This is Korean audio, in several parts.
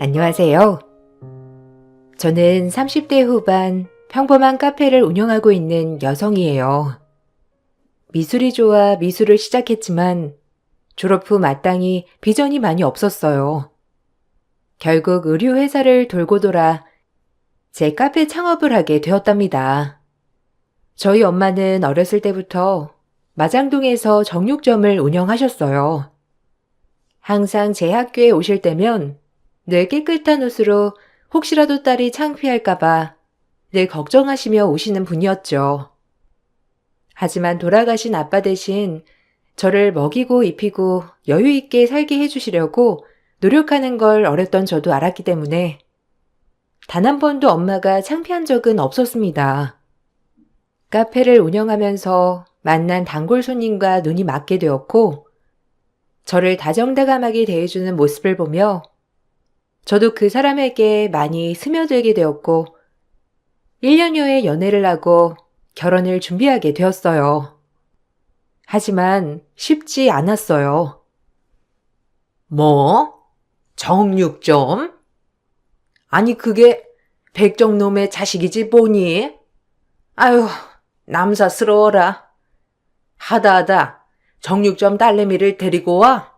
안녕하세요. 저는 30대 후반 평범한 카페를 운영하고 있는 여성이에요. 미술이 좋아 미술을 시작했지만 졸업 후 마땅히 비전이 많이 없었어요. 결국 의류 회사를 돌고 돌아 제 카페 창업을 하게 되었답니다. 저희 엄마는 어렸을 때부터 마장동에서 정육점을 운영하셨어요. 항상 제 학교에 오실 때면 늘 깨끗한 옷으로 혹시라도 딸이 창피할까봐 늘 걱정하시며 오시는 분이었죠. 하지만 돌아가신 아빠 대신 저를 먹이고 입히고 여유 있게 살게 해주시려고 노력하는 걸 어렸던 저도 알았기 때문에 단 한 번도 엄마가 창피한 적은 없었습니다. 카페를 운영하면서 만난 단골 손님과 눈이 맞게 되었고 저를 다정다감하게 대해주는 모습을 보며 저도 그 사람에게 많이 스며들게 되었고 1년여의 연애를 하고 결혼을 준비하게 되었어요. 하지만 쉽지 않았어요. 뭐? 정육점? 아니 그게 백정놈의 자식이지 뭐니? 아유, 남사스러워라. 하다하다 정육점 딸내미를 데리고 와?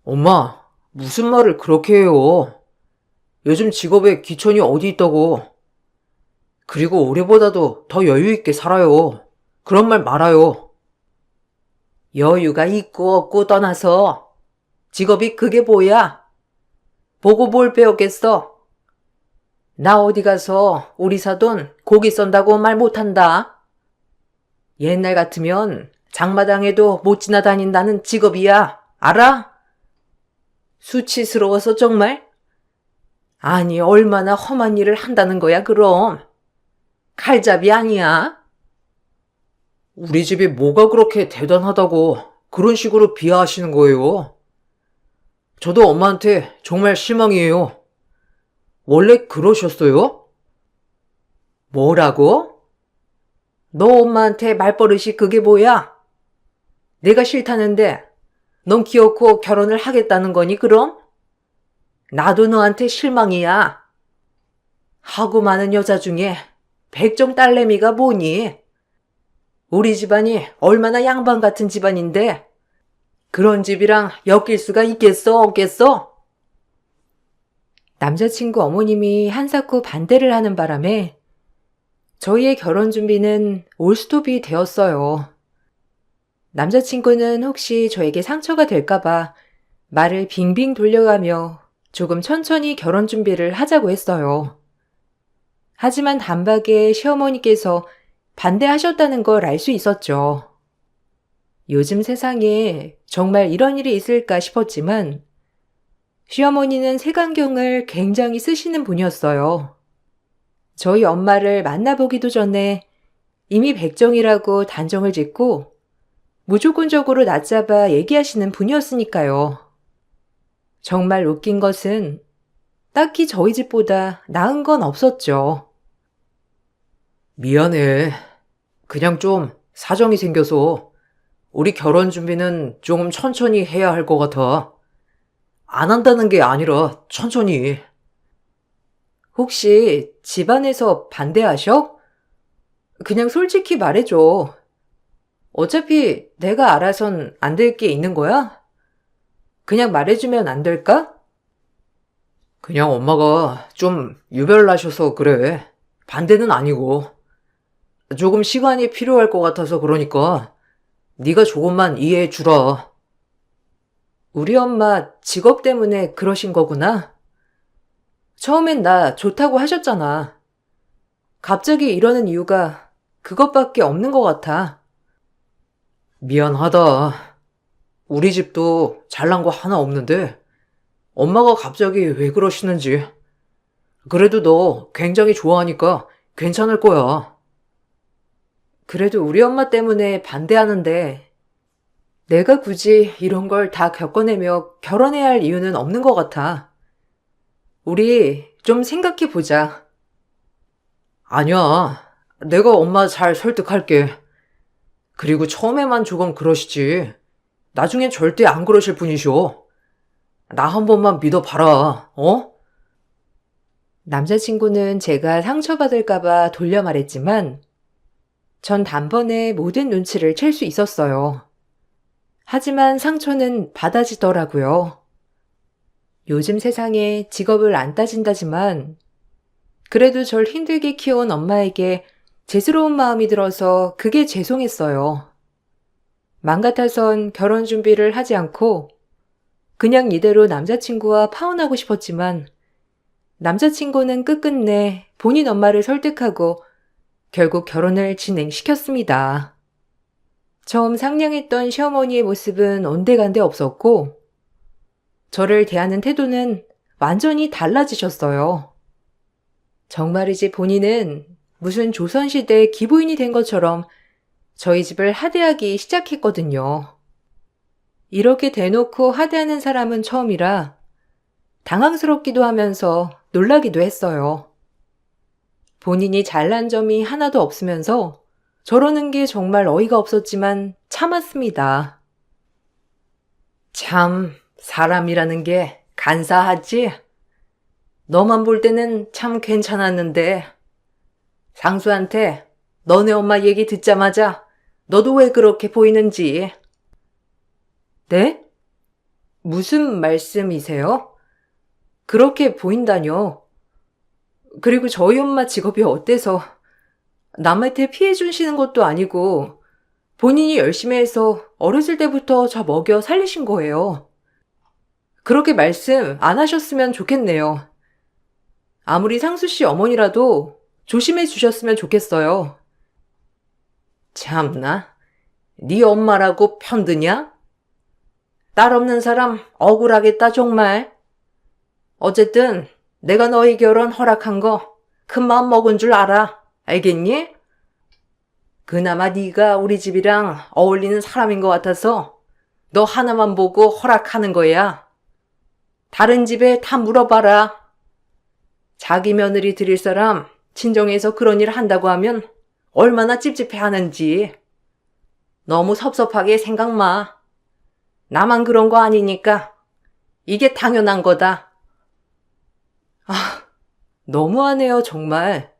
엄마, 무슨 말을 그렇게 해요? 요즘 직업에 귀천이 어디 있다고. 그리고 올해보다도 더 여유 있게 살아요. 그런 말 말아요. 여유가 있고 없고 떠나서 직업이 그게 뭐야? 보고 뭘 배웠겠어? 나 어디 가서 우리 사돈 고기 썬다고 말 못한다. 옛날 같으면 장마당에도 못 지나다닌다는 직업이야. 알아? 수치스러워서 정말? 아니 얼마나 험한 일을 한다는 거야 그럼. 칼잡이 아니야? 우리 집이 뭐가 그렇게 대단하다고 그런 식으로 비하하시는 거예요? 저도 엄마한테 정말 실망이에요. 원래 그러셨어요? 뭐라고? 너 엄마한테 말버릇이 그게 뭐야? 내가 싫다는데 넌 기어코 결혼을 하겠다는 거니 그럼? 나도 너한테 실망이야. 하고 많은 여자 중에 백정 딸내미가 뭐니? 우리 집안이 얼마나 양반 같은 집안인데 그런 집이랑 엮일 수가 있겠어 없겠어? 남자친구 어머님이 한사코 반대를 하는 바람에 저희의 결혼 준비는 올스톱이 되었어요. 남자친구는 혹시 저에게 상처가 될까봐 말을 빙빙 돌려가며 조금 천천히 결혼 준비를 하자고 했어요. 하지만 단박에 시어머니께서 반대하셨다는 걸 알 수 있었죠. 요즘 세상에 정말 이런 일이 있을까 싶었지만 시어머니는 색안경을 굉장히 쓰시는 분이었어요. 저희 엄마를 만나보기도 전에 이미 백정이라고 단정을 짓고 무조건적으로 낮잡아 얘기하시는 분이었으니까요. 정말 웃긴 것은 딱히 저희 집보다 나은 건 없었죠. 미안해. 그냥 좀 사정이 생겨서 우리 결혼 준비는 조금 천천히 해야 할 것 같아. 안 한다는 게 아니라 천천히. 혹시 집안에서 반대하셔? 그냥 솔직히 말해줘. 어차피 내가 알아선 안 될 게 있는 거야? 그냥 말해주면 안 될까? 그냥 엄마가 좀 유별나셔서 그래. 반대는 아니고. 조금 시간이 필요할 것 같아서 그러니까 네가 조금만 이해해 주라. 우리 엄마 직업 때문에 그러신 거구나. 처음엔 나 좋다고 하셨잖아. 갑자기 이러는 이유가 그것밖에 없는 것 같아. 미안하다. 우리 집도 잘난 거 하나 없는데 엄마가 갑자기 왜 그러시는지. 그래도 너 굉장히 좋아하니까 괜찮을 거야. 그래도 우리 엄마 때문에 반대하는데 내가 굳이 이런 걸 다 겪어내며 결혼해야 할 이유는 없는 것 같아. 우리 좀 생각해 보자. 아니야. 내가 엄마 잘 설득할게. 그리고 처음에만 조금 그러시지. 나중엔 절대 안 그러실 분이셔. 나 한 번만 믿어봐라, 어? 남자친구는 제가 상처받을까봐 돌려 말했지만 전 단번에 모든 눈치를 챌 수 있었어요. 하지만 상처는 받아지더라고요. 요즘 세상에 직업을 안 따진다지만 그래도 절 힘들게 키운 엄마에게 죄스러운 마음이 들어서 그게 죄송했어요. 맘 같아선 결혼 준비를 하지 않고 그냥 이대로 남자친구와 파혼하고 싶었지만 남자친구는 끝끝내 본인 엄마를 설득하고 결국 결혼을 진행시켰습니다. 처음 상냥했던 시어머니의 모습은 온데간데 없었고 저를 대하는 태도는 완전히 달라지셨어요. 정말이지 본인은 무슨 조선시대 기부인이 된 것처럼 저희 집을 하대하기 시작했거든요. 이렇게 대놓고 하대하는 사람은 처음이라 당황스럽기도 하면서 놀라기도 했어요. 본인이 잘난 점이 하나도 없으면서 저러는 게 정말 어이가 없었지만 참았습니다. 참, 사람이라는 게 간사하지? 너만 볼 때는 참 괜찮았는데, 상수한테 너네 엄마 얘기 듣자마자 너도 왜 그렇게 보이는지. 네? 무슨 말씀이세요? 그렇게 보인다뇨. 그리고 저희 엄마 직업이 어때서 남한테 피해 주시는 것도 아니고 본인이 열심히 해서 어렸을 때부터 저 먹여 살리신 거예요. 그렇게 말씀 안 하셨으면 좋겠네요. 아무리 상수 씨 어머니라도 조심해 주셨으면 좋겠어요. 참나, 네 엄마라고 편드냐? 딸 없는 사람 억울하겠다 정말. 어쨌든 내가 너희 결혼 허락한 거 큰 마음 먹은 줄 알아. 알겠니? 그나마 네가 우리 집이랑 어울리는 사람인 것 같아서 너 하나만 보고 허락하는 거야. 다른 집에 다 물어봐라. 자기 며느리 드릴 사람 친정에서 그런 일 한다고 하면 얼마나 찝찝해 하는지. 너무 섭섭하게 생각 마. 나만 그런 거 아니니까 이게 당연한 거다. 너무하네요, 정말.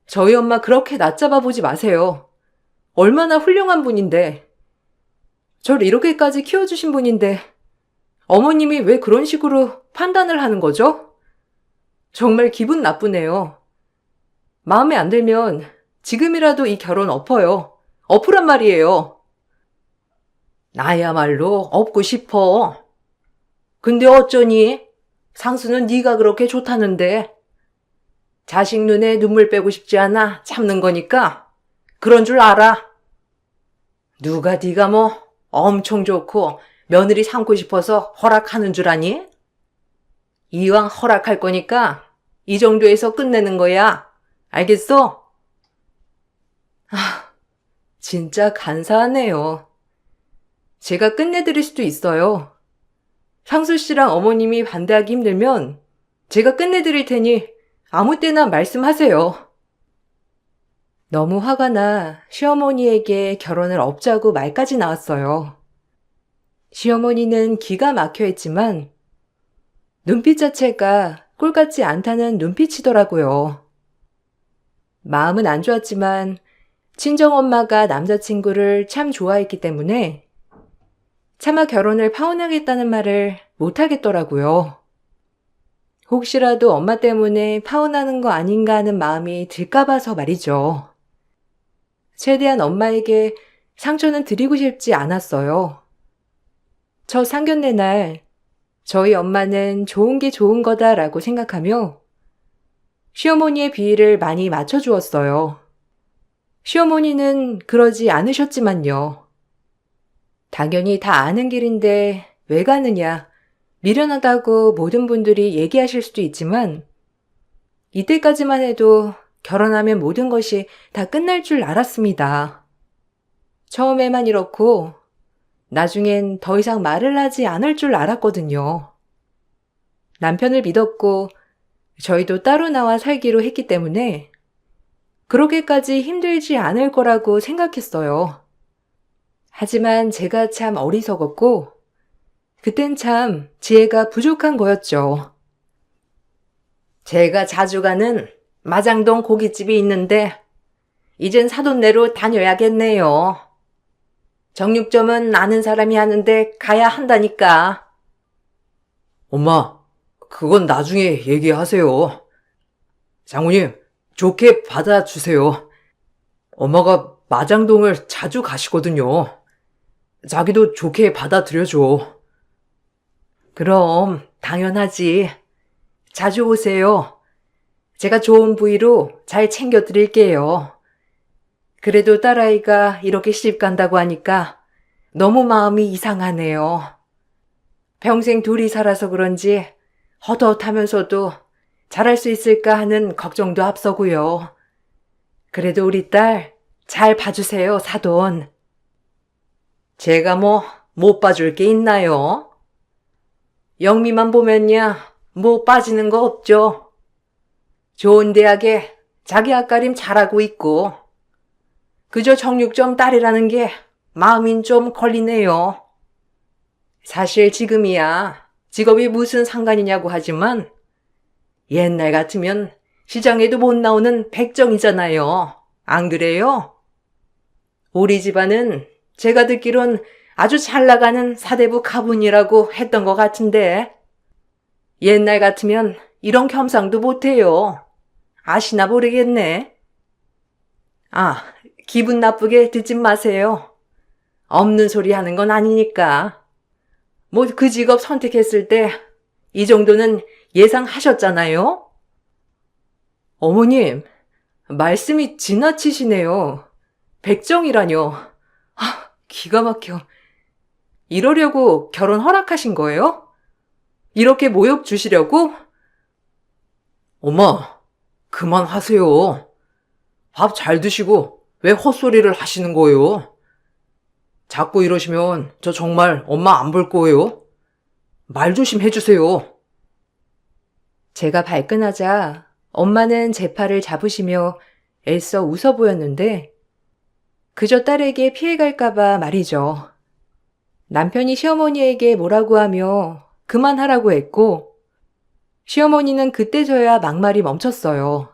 저희 엄마 그렇게 낮잡아 보지 마세요. 얼마나 훌륭한 분인데. 절 이렇게까지 키워주신 분인데 어머님이 왜 그런 식으로 판단을 하는 거죠? 정말 기분 나쁘네요. 마음에 안 들면 지금이라도 이 결혼 엎어요. 엎으란 말이에요. 나야말로 없고 싶어. 근데 어쩌니? 상수는 네가 그렇게 좋다는데. 자식 눈에 눈물 빼고 싶지 않아 참는 거니까 그런 줄 알아. 누가 네가 뭐 엄청 좋고 며느리 삼고 싶어서 허락하는 줄 아니? 이왕 허락할 거니까 이 정도에서 끝내는 거야. 알겠어? 진짜 간사하네요. 제가 끝내드릴 수도 있어요. 상수 씨랑 어머님이 반대하기 힘들면 제가 끝내드릴 테니 아무 때나 말씀하세요. 너무 화가 나 시어머니에게 결혼을 엎자고 말까지 나왔어요. 시어머니는 기가 막혀 했지만 눈빛 자체가 꼴 같지 않다는 눈빛이더라고요. 마음은 안 좋았지만 친정엄마가 남자친구를 참 좋아했기 때문에 차마 결혼을 파혼하겠다는 말을 못하겠더라고요. 혹시라도 엄마 때문에 파혼하는 거 아닌가 하는 마음이 들까봐서 말이죠. 최대한 엄마에게 상처는 드리고 싶지 않았어요. 첫 상견례 날 저희 엄마는 좋은 게 좋은 거다라고 생각하며 시어머니의 비위를 많이 맞춰주었어요. 시어머니는 그러지 않으셨지만요. 당연히 다 아는 길인데 왜 가느냐, 미련하다고 모든 분들이 얘기하실 수도 있지만 이때까지만 해도 결혼하면 모든 것이 다 끝날 줄 알았습니다. 처음에만 이렇고 나중엔 더 이상 말을 하지 않을 줄 알았거든요. 남편을 믿었고 저희도 따로 나와 살기로 했기 때문에 그렇게까지 힘들지 않을 거라고 생각했어요. 하지만 제가 참 어리석었고 그땐 참 지혜가 부족한 거였죠. 제가 자주 가는 마장동 고깃집이 있는데 이젠 사돈네로 다녀야겠네요. 정육점은 아는 사람이 하는데 가야 한다니까. 엄마, 그건 나중에 얘기하세요. 장모님, 좋게 받아주세요. 엄마가 마장동을 자주 가시거든요. 자기도 좋게 받아들여줘. 그럼 당연하지. 자주 오세요. 제가 좋은 부위로 잘 챙겨드릴게요. 그래도 딸아이가 이렇게 시집 간다고 하니까 너무 마음이 이상하네요. 평생 둘이 살아서 그런지 헛헛하면서도 잘할 수 있을까 하는 걱정도 앞서고요. 그래도 우리 딸 잘 봐주세요, 사돈. 제가 못 봐줄 게 있나요? 영미만 보면야 뭐 빠지는 거 없죠. 좋은 대학에 자기 앞가림 잘하고 있고 그저 정육점 딸이라는 게 마음인 좀 걸리네요. 사실 지금이야 직업이 무슨 상관이냐고 하지만 옛날 같으면 시장에도 못 나오는 백정이잖아요. 안 그래요? 우리 집안은 제가 듣기론 아주 잘 나가는 사대부 가문이라고 했던 것 같은데 옛날 같으면 이런 겸상도 못해요. 아시나 모르겠네. 아, 기분 나쁘게 듣지 마세요. 없는 소리 하는 건 아니니까. 뭐 그 직업 선택했을 때 이 정도는 예상하셨잖아요? 어머님, 말씀이 지나치시네요. 백정이라뇨. 기가 막혀. 이러려고 결혼 허락하신 거예요? 이렇게 모욕 주시려고? 엄마, 그만하세요. 밥 잘 드시고 왜 헛소리를 하시는 거예요? 자꾸 이러시면 저 정말 엄마 안 볼 거예요. 말 좀 해주세요. 제가 발끈하자 엄마는 제 팔을 잡으시며 애써 웃어 보였는데 그저 딸에게 피해갈까봐 말이죠. 남편이 시어머니에게 뭐라고 하며 그만하라고 했고 시어머니는 그때서야 막말이 멈췄어요.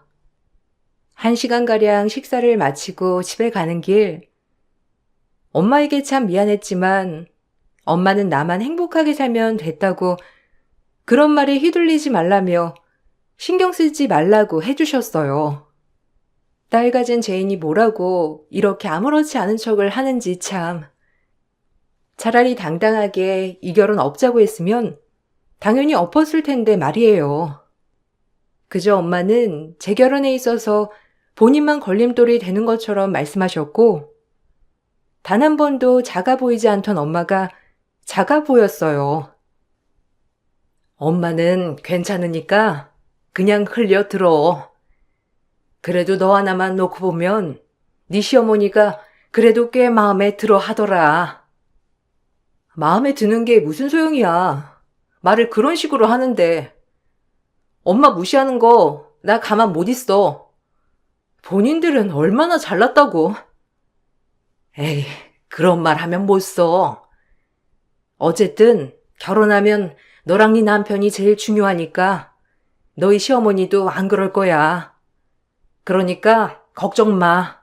1시간가량 식사를 마치고 집에 가는 길 엄마에게 참 미안했지만 엄마는 나만 행복하게 살면 됐다고 그런 말에 휘둘리지 말라며 신경 쓰지 말라고 해주셨어요. 딸 가진 죄인이 뭐라고 이렇게 아무렇지 않은 척을 하는지 참. 차라리 당당하게 이 결혼 없자고 했으면 당연히 엎었을 텐데 말이에요. 그저 엄마는 제 결혼에 있어서 본인만 걸림돌이 되는 것처럼 말씀하셨고 단 한 번도 작아 보이지 않던 엄마가 작아 보였어요. 엄마는 괜찮으니까 그냥 흘려 들어. 그래도 너 하나만 놓고 보면 네 시어머니가 그래도 꽤 마음에 들어 하더라. 마음에 드는 게 무슨 소용이야. 말을 그런 식으로 하는데. 엄마 무시하는 거 나 가만 못 있어. 본인들은 얼마나 잘났다고. 에이, 그런 말 하면 못 써. 어쨌든 결혼하면 너랑 네 남편이 제일 중요하니까 너희 시어머니도 안 그럴 거야. 그러니까 걱정 마.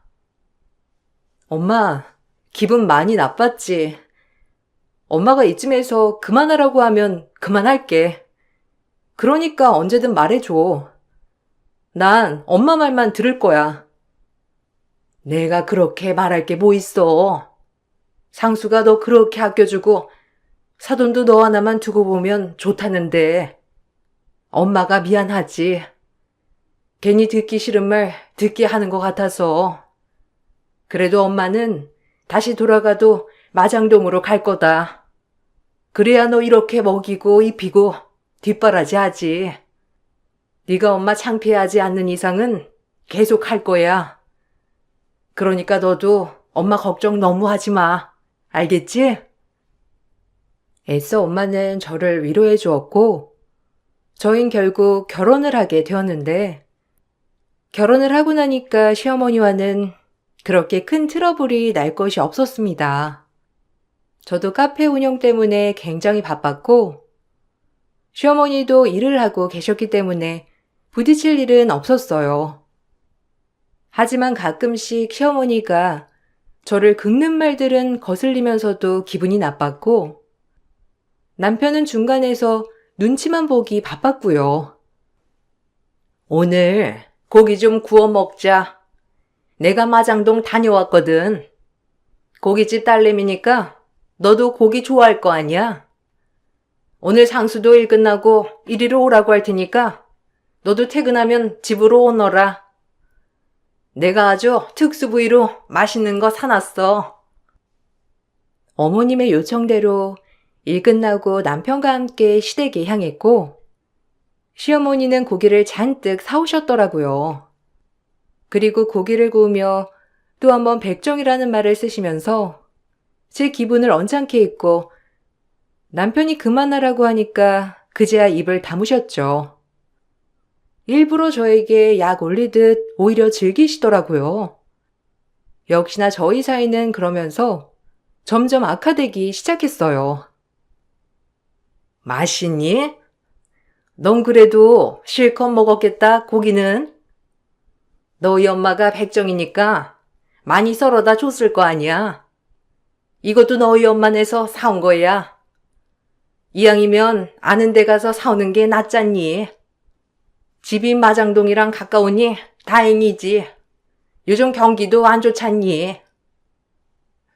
엄마, 기분 많이 나빴지? 엄마가 이쯤에서 그만하라고 하면 그만할게. 그러니까 언제든 말해줘. 난 엄마 말만 들을 거야. 내가 그렇게 말할 게 뭐 있어. 상수가 너 그렇게 아껴주고 사돈도 너 하나만 두고 보면 좋다는데 엄마가 미안하지. 괜히 듣기 싫은 말 듣게 하는 것 같아서. 그래도 엄마는 다시 돌아가도 마장동으로 갈 거다. 그래야 너 이렇게 먹이고 입히고 뒷바라지 하지. 네가 엄마 창피하지 않는 이상은 계속 할 거야. 그러니까 너도 엄마 걱정 너무 하지 마. 알겠지? 애써 엄마는 저를 위로해 주었고 저흰 결국 결혼을 하게 되었는데 결혼을 하고 나니까 시어머니와는 그렇게 큰 트러블이 날 것이 없었습니다. 저도 카페 운영 때문에 굉장히 바빴고, 시어머니도 일을 하고 계셨기 때문에 부딪힐 일은 없었어요. 하지만 가끔씩 시어머니가 저를 긁는 말들은 거슬리면서도 기분이 나빴고, 남편은 중간에서 눈치만 보기 바빴고요. 오늘 고기 좀 구워 먹자. 내가 마장동 다녀왔거든. 고깃집 딸내미니까 너도 고기 좋아할 거 아니야? 오늘 상수도 일 끝나고 이리로 오라고 할 테니까 너도 퇴근하면 집으로 오너라. 내가 아주 특수 부위로 맛있는 거 사놨어. 어머님의 요청대로 일 끝나고 남편과 함께 시댁에 향했고, 시어머니는 고기를 잔뜩 사오셨더라고요. 그리고 고기를 구우며 또 한번 백종이라는 말을 쓰시면서 제 기분을 언짢게 했고, 남편이 그만하라고 하니까 그제야 입을 다무셨죠. 일부러 저에게 약 올리듯 오히려 즐기시더라고요. 역시나 저희 사이는 그러면서 점점 악화되기 시작했어요. 맛있니? 넌 그래도 실컷 먹었겠다, 고기는? 너희 엄마가 백정이니까 많이 썰어다 줬을 거 아니야. 이것도 너희 엄마네서 사온 거야. 이왕이면 아는 데 가서 사오는 게 낫잖니. 집이 마장동이랑 가까우니 다행이지. 요즘 경기도 안 좋잖니.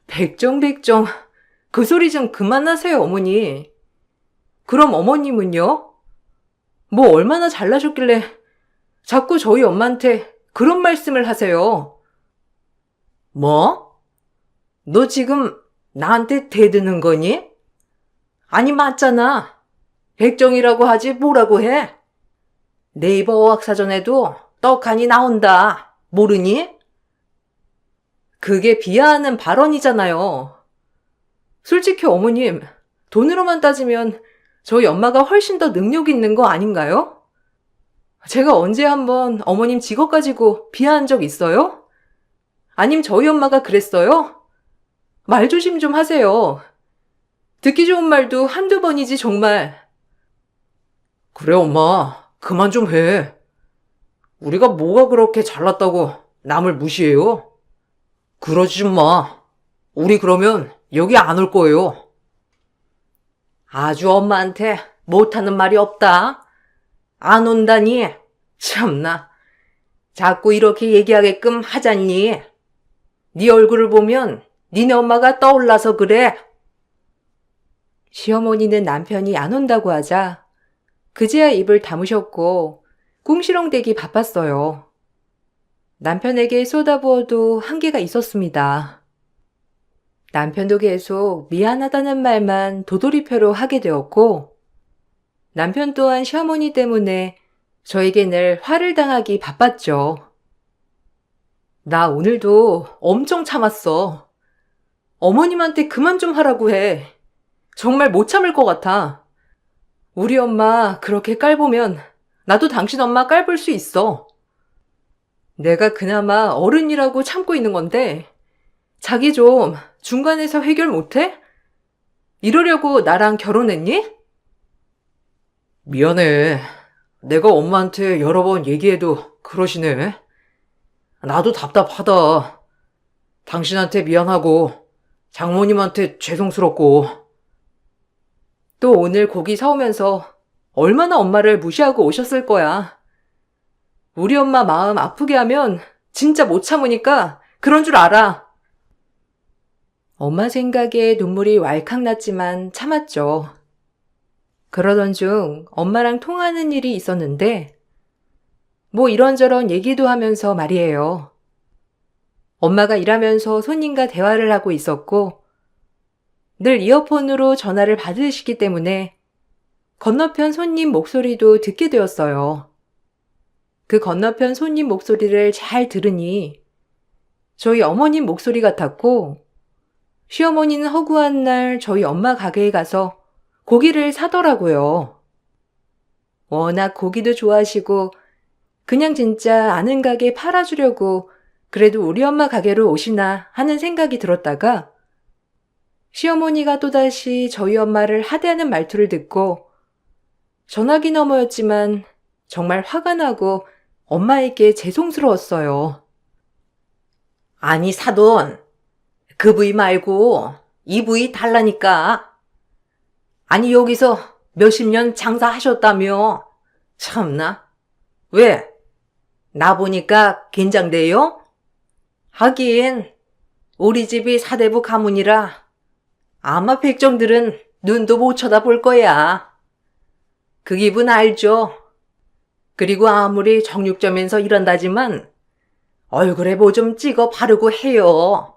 백정, 그 소리 좀 그만하세요, 어머니. 그럼 어머님은요? 뭐 얼마나 잘나셨길래 자꾸 저희 엄마한테 그런 말씀을 하세요. 뭐? 너 지금 나한테 대드는 거니? 아니, 맞잖아. 백정이라고 하지 뭐라고 해? 네이버 어학사전에도 떡하니 나온다. 모르니? 그게 비하하는 발언이잖아요. 솔직히 어머님, 돈으로만 따지면 저희 엄마가 훨씬 더 능력 있는 거 아닌가요? 제가 언제 한번 어머님 직업 가지고 비하한 적 있어요? 아님 저희 엄마가 그랬어요? 말 조심 좀 하세요. 듣기 좋은 말도 한두 번이지 정말. 그래 엄마, 그만 좀 해. 우리가 뭐가 그렇게 잘났다고 남을 무시해요? 그러지 좀 마. 우리 그러면 여기 안 올 거예요. 아주 엄마한테 못하는 말이 없다. 안 온다니. 참나. 자꾸 이렇게 얘기하게끔 하잖니. 네 얼굴을 보면 니네 엄마가 떠올라서 그래. 시어머니는 남편이 안 온다고 하자 그제야 입을 다무셨고 꿍시렁대기 바빴어요. 남편에게 쏟아부어도 한계가 있었습니다. 남편도 계속 미안하다는 말만 도돌이표로 하게 되었고, 남편 또한 시어머니 때문에 저에게 늘 화를 당하기 바빴죠. 나 오늘도 엄청 참았어. 어머님한테 그만 좀 하라고 해. 정말 못 참을 것 같아. 우리 엄마 그렇게 깔보면 나도 당신 엄마 깔볼 수 있어. 내가 그나마 어른이라고 참고 있는 건데 자기 좀 중간에서 해결 못해? 이러려고 나랑 결혼했니? 미안해. 내가 엄마한테 여러 번 얘기해도 그러시네. 나도 답답하다. 당신한테 미안하고 장모님한테 죄송스럽고. 또 오늘 고기 사오면서 얼마나 엄마를 무시하고 오셨을 거야. 우리 엄마 마음 아프게 하면 진짜 못 참으니까 그런 줄 알아. 엄마 생각에 눈물이 왈칵 났지만 참았죠. 그러던 중 엄마랑 통화하는 일이 있었는데 뭐 이런저런 얘기도 하면서 말이에요. 엄마가 일하면서 손님과 대화를 하고 있었고 늘 이어폰으로 전화를 받으시기 때문에 건너편 손님 목소리도 듣게 되었어요. 그 건너편 손님 목소리를 잘 들으니 저희 어머님 목소리 같았고 시어머니는 허구한 날 저희 엄마 가게에 가서 고기를 사더라고요. 워낙 고기도 좋아하시고 그냥 진짜 아는 가게 팔아주려고 그래도 우리 엄마 가게로 오시나 하는 생각이 들었다가 시어머니가 또다시 저희 엄마를 하대하는 말투를 듣고 전화기 너머였지만 정말 화가 나고 엄마에게 죄송스러웠어요. 아니, 사돈. 그 부위 말고 이 부위 달라니까. 아니, 여기서 몇십 년 장사하셨다며. 참나. 왜? 나 보니까 긴장돼요? 하긴 우리 집이 사대부 가문이라 아마 백정들은 눈도 못 쳐다볼 거야. 그 기분 알죠? 그리고 아무리 정육점에서 일한다지만 얼굴에 뭐 좀 찍어 바르고 해요.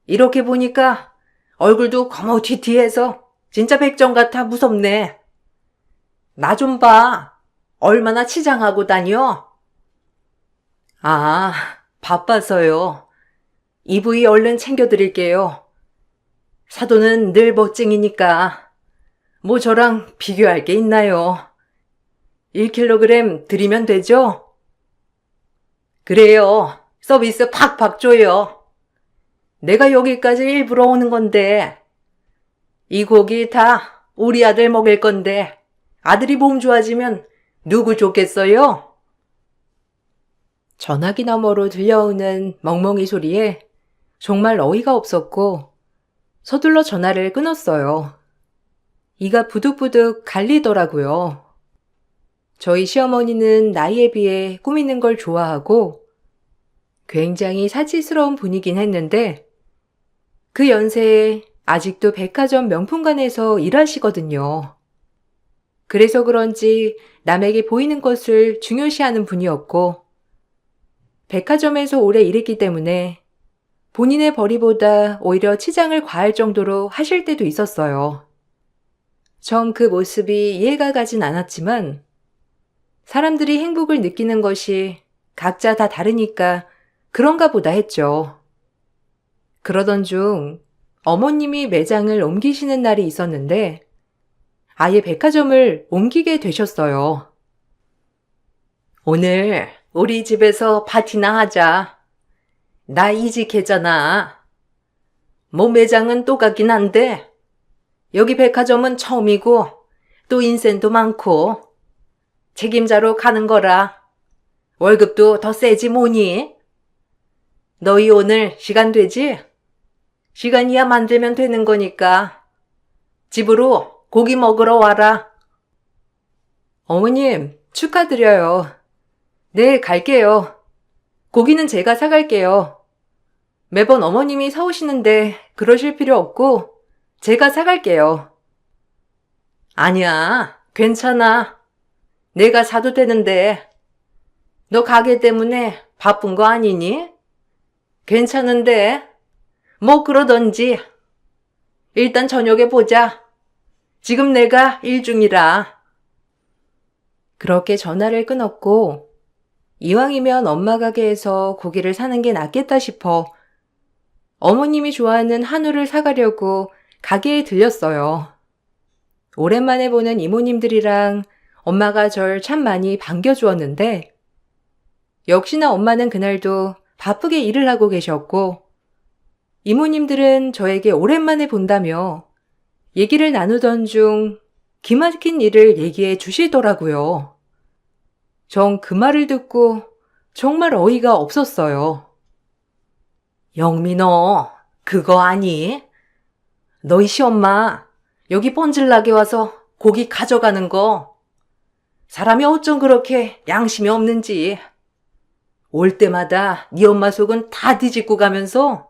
이렇게 보니까 얼굴도 거머튀튀해서 진짜 백정 같아 무섭네. 나 좀 봐. 얼마나 치장하고 다녀? 아, 바빠서요. 이 부위 얼른 챙겨드릴게요. 사돈은 늘 멋쟁이니까 뭐 저랑 비교할 게 있나요? 1kg 드리면 되죠? 그래요. 서비스 팍팍 줘요. 내가 여기까지 일부러 오는 건데 이 고기 다 우리 아들 먹일 건데 아들이 몸 좋아지면 누구 좋겠어요? 전화기 너머로 들려오는 멍멍이 소리에 정말 어이가 없었고 서둘러 전화를 끊었어요. 이가 부득부득 갈리더라고요. 저희 시어머니는 나이에 비해 꾸미는 걸 좋아하고 굉장히 사치스러운 분이긴 했는데 그 연세에 아직도 백화점 명품관에서 일하시거든요. 그래서 그런지 남에게 보이는 것을 중요시하는 분이었고 백화점에서 오래 일했기 때문에 본인의 벌이보다 오히려 치장을 과할 정도로 하실 때도 있었어요. 전 그 모습이 이해가 가진 않았지만 사람들이 행복을 느끼는 것이 각자 다 다르니까 그런가 보다 했죠. 그러던 중 어머님이 매장을 옮기시는 날이 있었는데 아예 백화점을 옮기게 되셨어요. 오늘 우리 집에서 파티나 하자. 나 이직했잖아. 뭐 매장은 똑같긴 한데 여기 백화점은 처음이고 또 인센도 많고 책임자로 가는 거라 월급도 더 세지 뭐니? 너희 오늘 시간 되지? 시간이야 만들면 되는 거니까 집으로 고기 먹으러 와라. 어머님, 축하드려요. 네, 갈게요. 고기는 제가 사갈게요. 매번 어머님이 사오시는데 그러실 필요 없고 제가 사갈게요. 아니야, 괜찮아. 내가 사도 되는데 너 가게 때문에 바쁜 거 아니니? 괜찮은데 뭐 그러던지 일단 저녁에 보자. 지금 내가 일 중이라. 그렇게 전화를 끊었고 이왕이면 엄마 가게에서 고기를 사는 게 낫겠다 싶어 어머님이 좋아하는 한우를 사가려고 가게에 들렸어요. 오랜만에 보는 이모님들이랑 엄마가 절 참 많이 반겨주었는데 역시나 엄마는 그날도 바쁘게 일을 하고 계셨고 이모님들은 저에게 오랜만에 본다며 얘기를 나누던 중 기막힌 일을 얘기해 주시더라고요. 전 그 말을 듣고 정말 어이가 없었어요. 영민어, 그거 아니? 너희 시엄마 여기 뻔질나게 와서 고기 가져가는 거. 사람이 어쩜 그렇게 양심이 없는지. 올 때마다 네 엄마 속은 다 뒤집고 가면서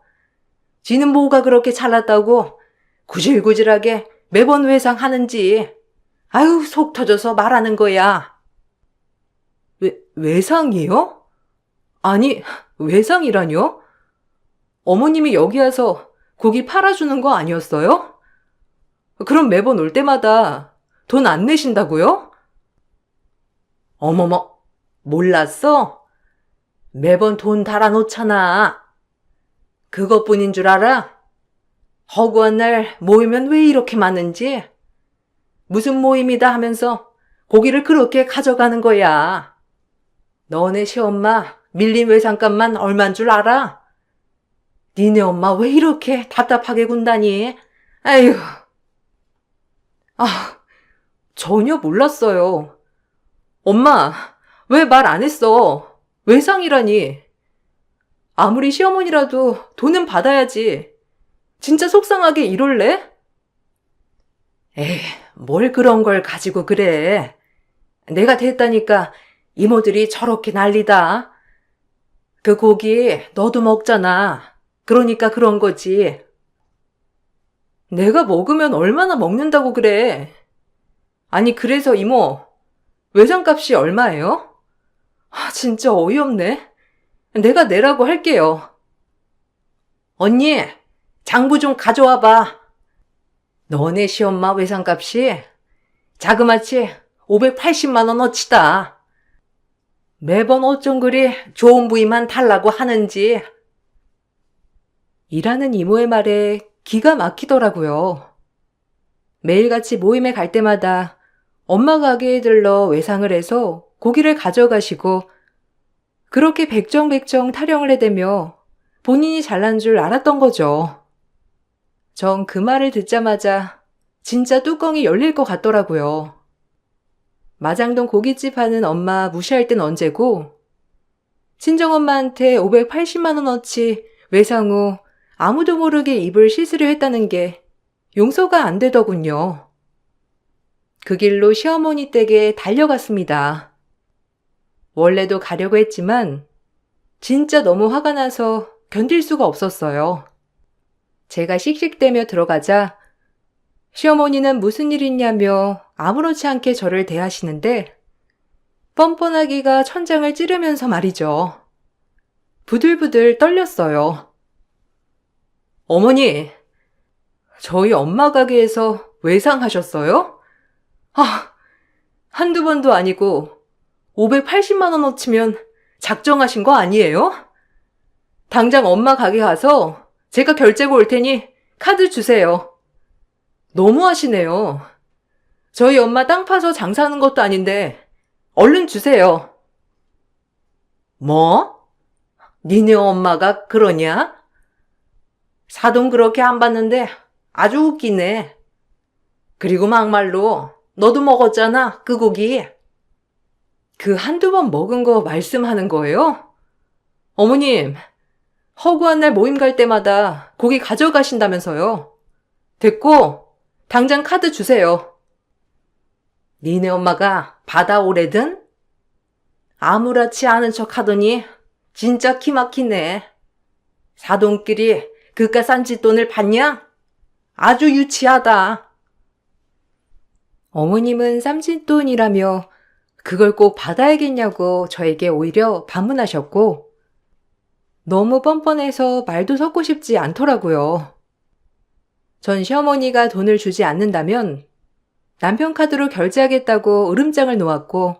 지는 뭐가 그렇게 잘났다고 구질구질하게 매번 외상하는지. 아유, 속 터져서 말하는 거야. 외상이요? 아니, 외상이라뇨? 어머님이 여기 와서 고기 팔아주는 거 아니었어요? 그럼 매번 올 때마다 돈 안 내신다고요? 어머머, 몰랐어? 매번 돈 달아놓잖아. 그것뿐인 줄 알아? 허구한 날 모이면 왜 이렇게 많은지? 무슨 모임이다 하면서 고기를 그렇게 가져가는 거야. 너네 시엄마 밀린 외상값만 얼만 줄 알아? 니네 엄마 왜 이렇게 답답하게 군다니? 아휴. 아, 전혀 몰랐어요. 엄마, 왜 말 안 했어? 외상이라니. 아무리 시어머니라도 돈은 받아야지. 진짜 속상하게 이럴래? 에이, 뭘 그런 걸 가지고 그래. 내가 됐다니까 이모들이 저렇게 난리다. 그 고기 너도 먹잖아. 그러니까 그런 거지. 내가 먹으면 얼마나 먹는다고 그래. 아니, 그래서 이모, 외상값이 얼마예요? 아, 진짜 어이없네. 내가 내라고 할게요. 언니, 장부 좀 가져와봐. 너네 시엄마 외상값이 자그마치 580만 원어치다. 매번 어쩜 그리 좋은 부위만 달라고 하는지. 일하는 이모의 말에 기가 막히더라고요. 매일같이 모임에 갈 때마다 엄마 가게에 들러 외상을 해서 고기를 가져가시고 그렇게 백정백정 타령을 해대며 본인이 잘난 줄 알았던 거죠. 전 그 말을 듣자마자 진짜 뚜껑이 열릴 것 같더라고요. 마장동 고깃집 하는 엄마 무시할 땐 언제고 친정엄마한테 580만 원어치 외상 후 아무도 모르게 입을 씻으려 했다는 게 용서가 안 되더군요. 그 길로 시어머니 댁에 달려갔습니다. 원래도 가려고 했지만 진짜 너무 화가 나서 견딜 수가 없었어요. 제가 씩씩대며 들어가자 시어머니는 무슨 일 있냐며 아무렇지 않게 저를 대하시는데 뻔뻔하기가 천장을 찌르면서 말이죠. 부들부들 떨렸어요. 어머니, 저희 엄마 가게에서 외상하셨어요? 아, 한두 번도 아니고 580만 원어치면 작정하신 거 아니에요? 당장 엄마 가게 가서 제가 결제고 올 테니 카드 주세요. 너무하시네요. 저희 엄마 땅 파서 장사하는 것도 아닌데 얼른 주세요. 뭐? 니네 엄마가 그러냐? 사돈 그렇게 안 봤는데 아주 웃기네. 그리고 막말로 너도 먹었잖아, 그 고기. 그 한두 번 먹은 거 말씀하는 거예요? 어머님, 허구한 날 모임 갈 때마다 고기 가져가신다면서요. 됐고, 당장 카드 주세요. 니네 엄마가 받아오래든? 아무렇지 않은 척 하더니 진짜 기막히네. 사돈끼리 그깟 싼짓돈을 받냐? 아주 유치하다. 어머님은 쌈짓돈이라며 그걸 꼭 받아야겠냐고 저에게 오히려 반문하셨고, 너무 뻔뻔해서 말도 섞고 싶지 않더라고요. 전 시어머니가 돈을 주지 않는다면 남편 카드로 결제하겠다고 으름장을 놓았고,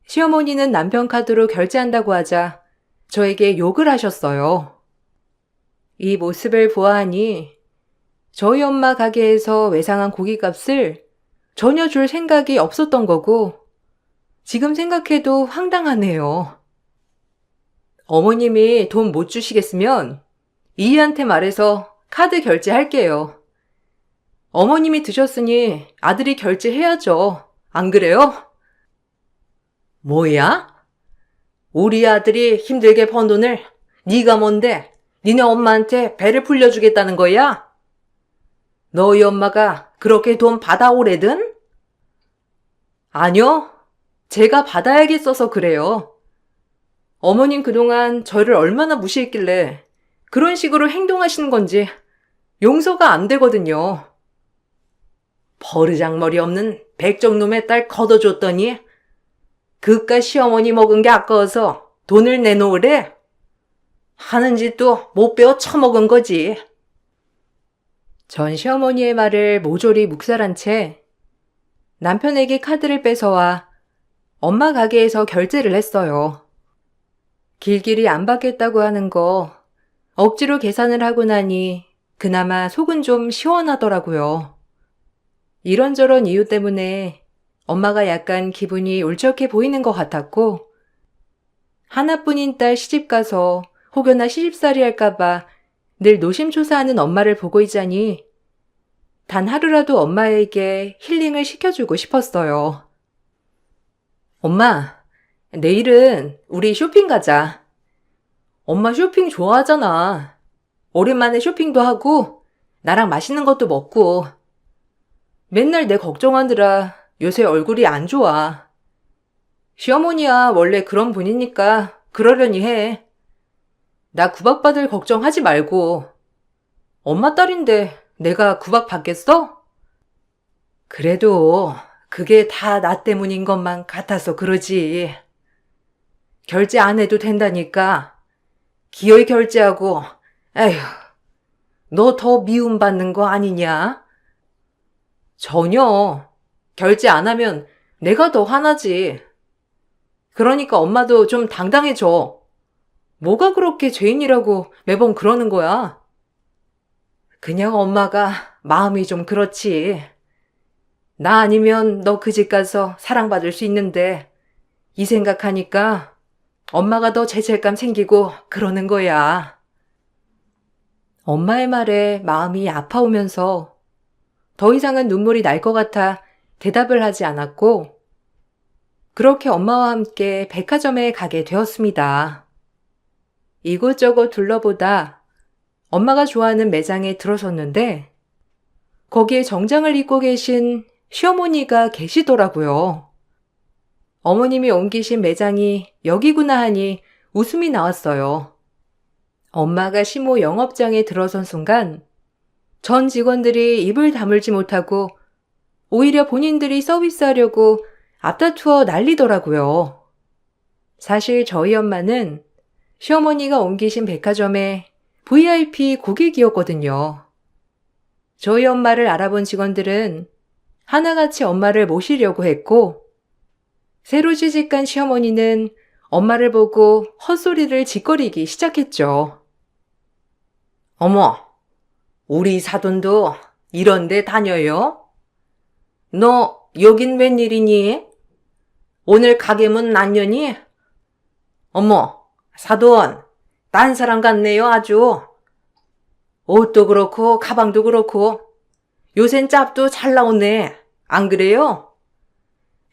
시어머니는 남편 카드로 결제한다고 하자 저에게 욕을 하셨어요. 이 모습을 보아하니 저희 엄마 가게에서 외상한 고깃값을 전혀 줄 생각이 없었던 거고, 지금 생각해도 황당하네요. 어머님이 돈 못 주시겠으면 이희한테 말해서 카드 결제할게요. 어머님이 드셨으니 아들이 결제해야죠. 안 그래요? 뭐야? 우리 아들이 힘들게 번 돈을 네가 뭔데 니네 엄마한테 배를 불려주겠다는 거야? 너희 엄마가 그렇게 돈 받아오래든? 아니요. 제가 받아야겠어서 그래요. 어머님 그동안 저를 얼마나 무시했길래 그런 식으로 행동하시는 건지 용서가 안 되거든요. 버르장머리 없는 백정놈의 딸 걷어줬더니 그깟 시어머니 먹은 게 아까워서 돈을 내놓으래? 하는 짓도 못 배워 처먹은 거지. 전 시어머니의 말을 모조리 묵살한 채 남편에게 카드를 뺏어와 엄마 가게에서 결제를 했어요. 길길이 안 받겠다고 하는 거 억지로 계산을 하고 나니 그나마 속은 좀 시원하더라고요. 이런저런 이유 때문에 엄마가 약간 기분이 울적해 보이는 것 같았고, 하나뿐인 딸 시집가서 혹여나 시집살이 할까봐 늘 노심초사하는 엄마를 보고 있자니 단 하루라도 엄마에게 힐링을 시켜주고 싶었어요. 엄마, 내일은 우리 쇼핑 가자. 엄마 쇼핑 좋아하잖아. 오랜만에 쇼핑도 하고 나랑 맛있는 것도 먹고. 맨날 내 걱정하느라 요새 얼굴이 안 좋아. 시어머니야 원래 그런 분이니까 그러려니 해. 나 구박받을 걱정하지 말고. 엄마 딸인데 내가 구박받겠어? 그래도 그게 다 나 때문인 것만 같아서 그러지. 결제 안 해도 된다니까. 기어이 결제하고. 에휴, 너 더 미움받는 거 아니냐? 전혀. 결제 안 하면 내가 더 화나지. 그러니까 엄마도 좀 당당해져. 뭐가 그렇게 죄인이라고 매번 그러는 거야? 그냥 엄마가 마음이 좀 그렇지. 나 아니면 너 그 집 가서 사랑받을 수 있는데 이 생각하니까 엄마가 더 죄책감 생기고 그러는 거야. 엄마의 말에 마음이 아파오면서 더 이상은 눈물이 날 것 같아 대답을 하지 않았고 그렇게 엄마와 함께 백화점에 가게 되었습니다. 이곳저곳 둘러보다 엄마가 좋아하는 매장에 들어섰는데 거기에 정장을 입고 계신 시어머니가 계시더라고요. 어머님이 옮기신 매장이 여기구나 하니 웃음이 나왔어요. 엄마가 시모 영업장에 들어선 순간 전 직원들이 입을 다물지 못하고 오히려 본인들이 서비스하려고 앞다투어 난리더라고요. 사실 저희 엄마는 시어머니가 옮기신 백화점의 VIP 고객이었거든요. 저희 엄마를 알아본 직원들은 하나같이 엄마를 모시려고 했고 새로 시집간 시어머니는 엄마를 보고 헛소리를 짓거리기 시작했죠. 어머, 우리 사돈도 이런 데 다녀요? 너 여긴 웬일이니? 오늘 가게 문 안 여니? 어머, 사돈, 딴 사람 같네요 아주. 옷도 그렇고 가방도 그렇고 요샌 짭도 잘 나오네. 안 그래요?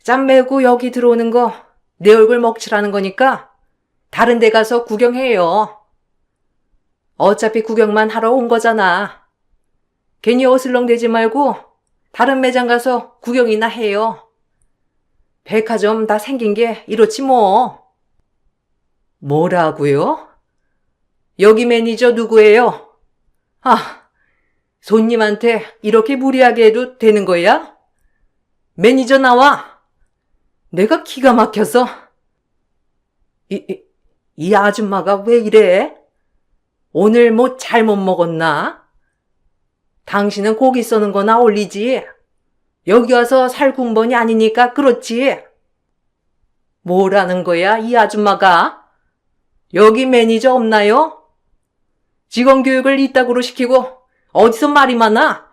짬 매고 여기 들어오는 거 내 얼굴 먹칠하는 거니까 다른 데 가서 구경해요. 어차피 구경만 하러 온 거잖아. 괜히 어슬렁대지 말고 다른 매장 가서 구경이나 해요. 백화점 다 생긴 게 이렇지 뭐. 뭐라고요? 여기 매니저 누구예요? 아, 손님한테 이렇게 무리하게 해도 되는 거야? 매니저 나와. 내가 기가 막혀서. 이 아줌마가 왜 이래? 오늘 뭐 잘못 먹었나? 당신은 고기 써는 거나 올리지. 여기 와서 살 군번이 아니니까 그렇지. 뭐라는 거야, 이 아줌마가? 여기 매니저 없나요? 직원 교육을 이따구로 시키고 어디서 말이 많아?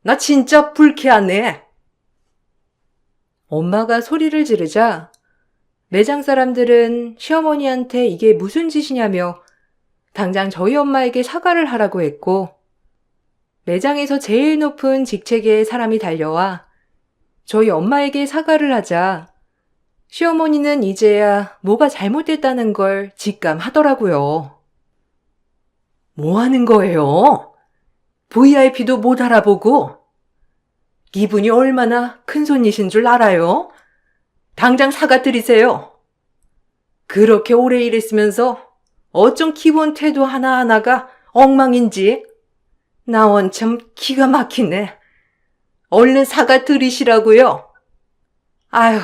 나 진짜 불쾌하네. 엄마가 소리를 지르자 매장 사람들은 시어머니한테 이게 무슨 짓이냐며 당장 저희 엄마에게 사과를 하라고 했고 매장에서 제일 높은 직책의 사람이 달려와 저희 엄마에게 사과를 하자 시어머니는 이제야 뭐가 잘못됐다는 걸 직감하더라고요. 뭐 하는 거예요? VIP도 못 알아보고? 이분이 얼마나 큰 손이신 줄 알아요? 당장 사과 드리세요. 그렇게 오래 일했으면서 어쩜 기본 태도 하나하나가 엉망인지 나 원참 기가 막히네. 얼른 사과 드리시라고요. 아휴,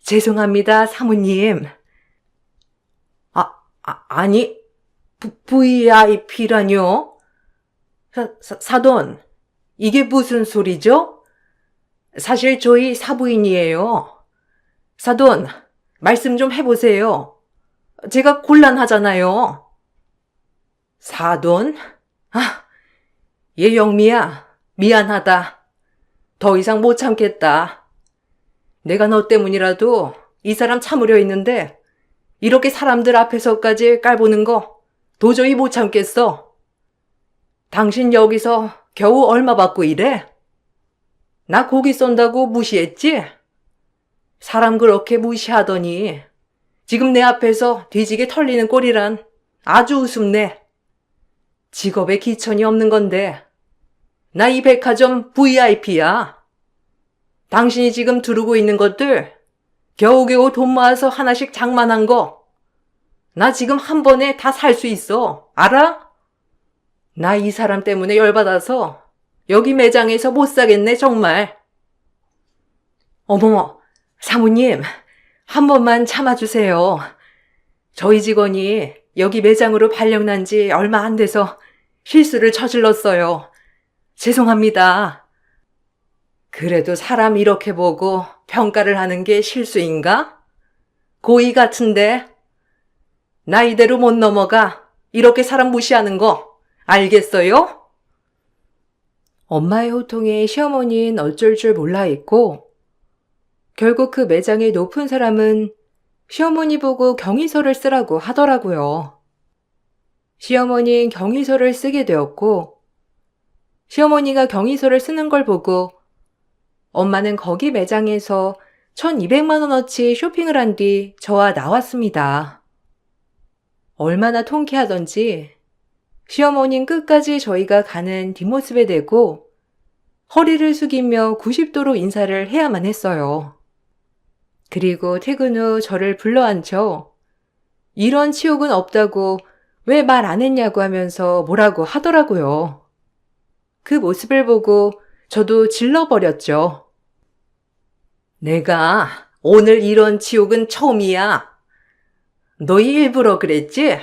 죄송합니다, 사모님. 아니, VIP라뇨? 사돈, 이게 무슨 소리죠? 사실 저희 사부인이에요. 사돈, 말씀 좀 해보세요. 제가 곤란하잖아요. 사돈? 얘 영미야, 미안하다. 더 이상 못 참겠다. 내가 너 때문이라도 이 사람 참으려 했는데 이렇게 사람들 앞에서까지 깔보는 거 도저히 못 참겠어. 당신 여기서 겨우 얼마 받고 일해? 나 고기 쏜다고 무시했지? 사람 그렇게 무시하더니 지금 내 앞에서 뒤지게 털리는 꼴이란 아주 우습네. 직업에 기천이 없는 건데 나 이 백화점 VIP야. 당신이 지금 두르고 있는 것들 겨우겨우 돈 모아서 하나씩 장만한 거 나 지금 한 번에 다 살 수 있어. 알아? 나 이 사람 때문에 열받아서 여기 매장에서 못 사겠네 정말. 어머, 사모님, 한 번만 참아주세요. 저희 직원이 여기 매장으로 발령난 지 얼마 안 돼서 실수를 저질렀어요. 죄송합니다. 그래도 사람 이렇게 보고 평가를 하는 게 실수인가? 고의 같은데. 나 이대로 못 넘어가. 이렇게 사람 무시하는 거 알겠어요? 엄마의 호통에 시어머니는 어쩔 줄 몰라 했고, 결국 그 매장의 높은 사람은 시어머니 보고 경위서를 쓰라고 하더라고요. 시어머니는 경위서를 쓰게 되었고, 시어머니가 경위서를 쓰는 걸 보고 엄마는 거기 매장에서 1,200만 원어치 쇼핑을 한 뒤 저와 나왔습니다. 얼마나 통쾌하던지 시어머니는 끝까지 저희가 가는 뒷모습에 대고 허리를 숙이며 90도로 인사를 해야만 했어요. 그리고 퇴근 후 저를 불러앉혀 이런 치욕은 없다고 왜 말 안 했냐고 하면서 뭐라고 하더라고요. 그 모습을 보고 저도 질러버렸죠. 내가 오늘 이런 치욕은 처음이야. 너희 일부러 그랬지?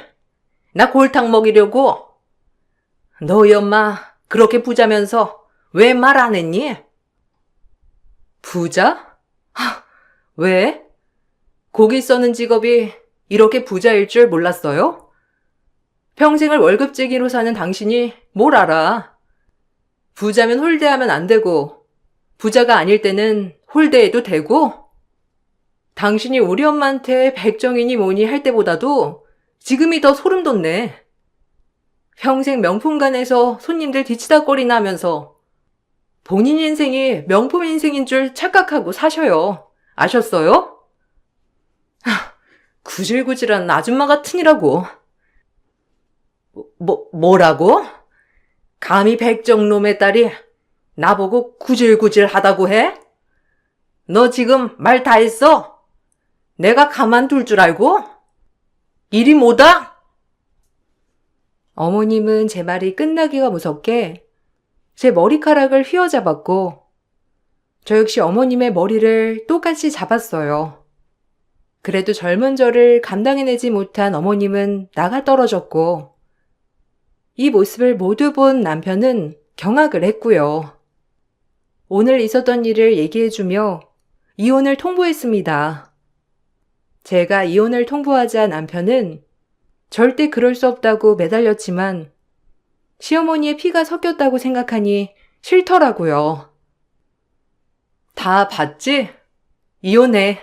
나 골탕 먹이려고. 너희 엄마 그렇게 부자면서 왜 말 안 했니? 부자? 왜? 고기 써는 직업이 이렇게 부자일 줄 몰랐어요? 평생을 월급쟁이로 사는 당신이 뭘 알아? 부자면 홀대하면 안 되고, 부자가 아닐 때는 홀대해도 되고? 당신이 우리 엄마한테 백정이니 뭐니 할 때보다도 지금이 더 소름 돋네. 평생 명품관에서 손님들 뒤치다꺼리나 하면서 본인 인생이 명품 인생인 줄 착각하고 사셔요. 아셨어요? 구질구질한 아줌마 같으니라고. 뭐라고? 감히 백정놈의 딸이 나보고 구질구질하다고 해? 너 지금 말 다 했어? 내가 가만둘 줄 알고? 일이 뭐다? 어머님은 제 말이 끝나기가 무섭게 제 머리카락을 휘어잡았고, 저 역시 어머님의 머리를 똑같이 잡았어요. 그래도 젊은 저를 감당해내지 못한 어머님은 나가 떨어졌고, 이 모습을 모두 본 남편은 경악을 했고요. 오늘 있었던 일을 얘기해주며 이혼을 통보했습니다. 제가 이혼을 통보하자 남편은 절대 그럴 수 없다고 매달렸지만 시어머니의 피가 섞였다고 생각하니 싫더라고요. 다 봤지? 이혼해.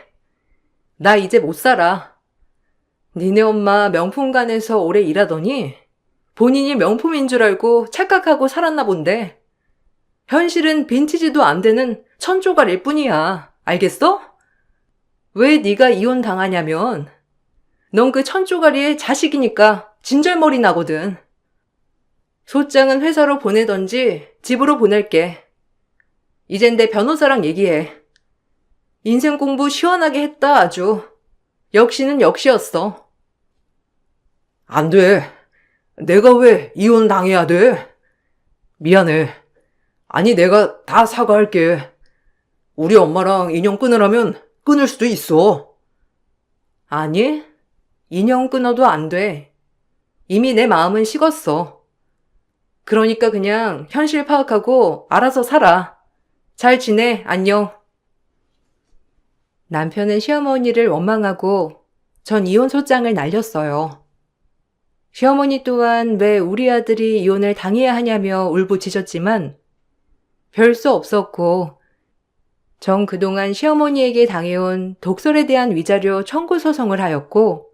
나 이제 못 살아. 니네 엄마 명품관에서 오래 일하더니 본인이 명품인 줄 알고 착각하고 살았나 본데 현실은 빈티지도 안 되는 천조각일 뿐이야. 알겠어? 왜 네가 이혼 당하냐면 넌 그 천조가리의 자식이니까 진절머리 나거든. 소장은 회사로 보내던지 집으로 보낼게. 이젠 내 변호사랑 얘기해. 인생 공부 시원하게 했다 아주. 역시는 역시였어. 안 돼. 내가 왜 이혼 당해야 돼? 미안해. 아니 내가 다 사과할게. 우리 엄마랑 인연 끊으라면 끊을 수도 있어. 아니, 인연 끊어도 안 돼. 이미 내 마음은 식었어. 그러니까 그냥 현실 파악하고 알아서 살아. 잘 지내, 안녕. 남편은 시어머니를 원망하고 전 이혼 소장을 날렸어요. 시어머니 또한 왜 우리 아들이 이혼을 당해야 하냐며 울부짖었지만 별 수 없었고 전 그동안 시어머니에게 당해온 독설에 대한 위자료 청구 소송을 하였고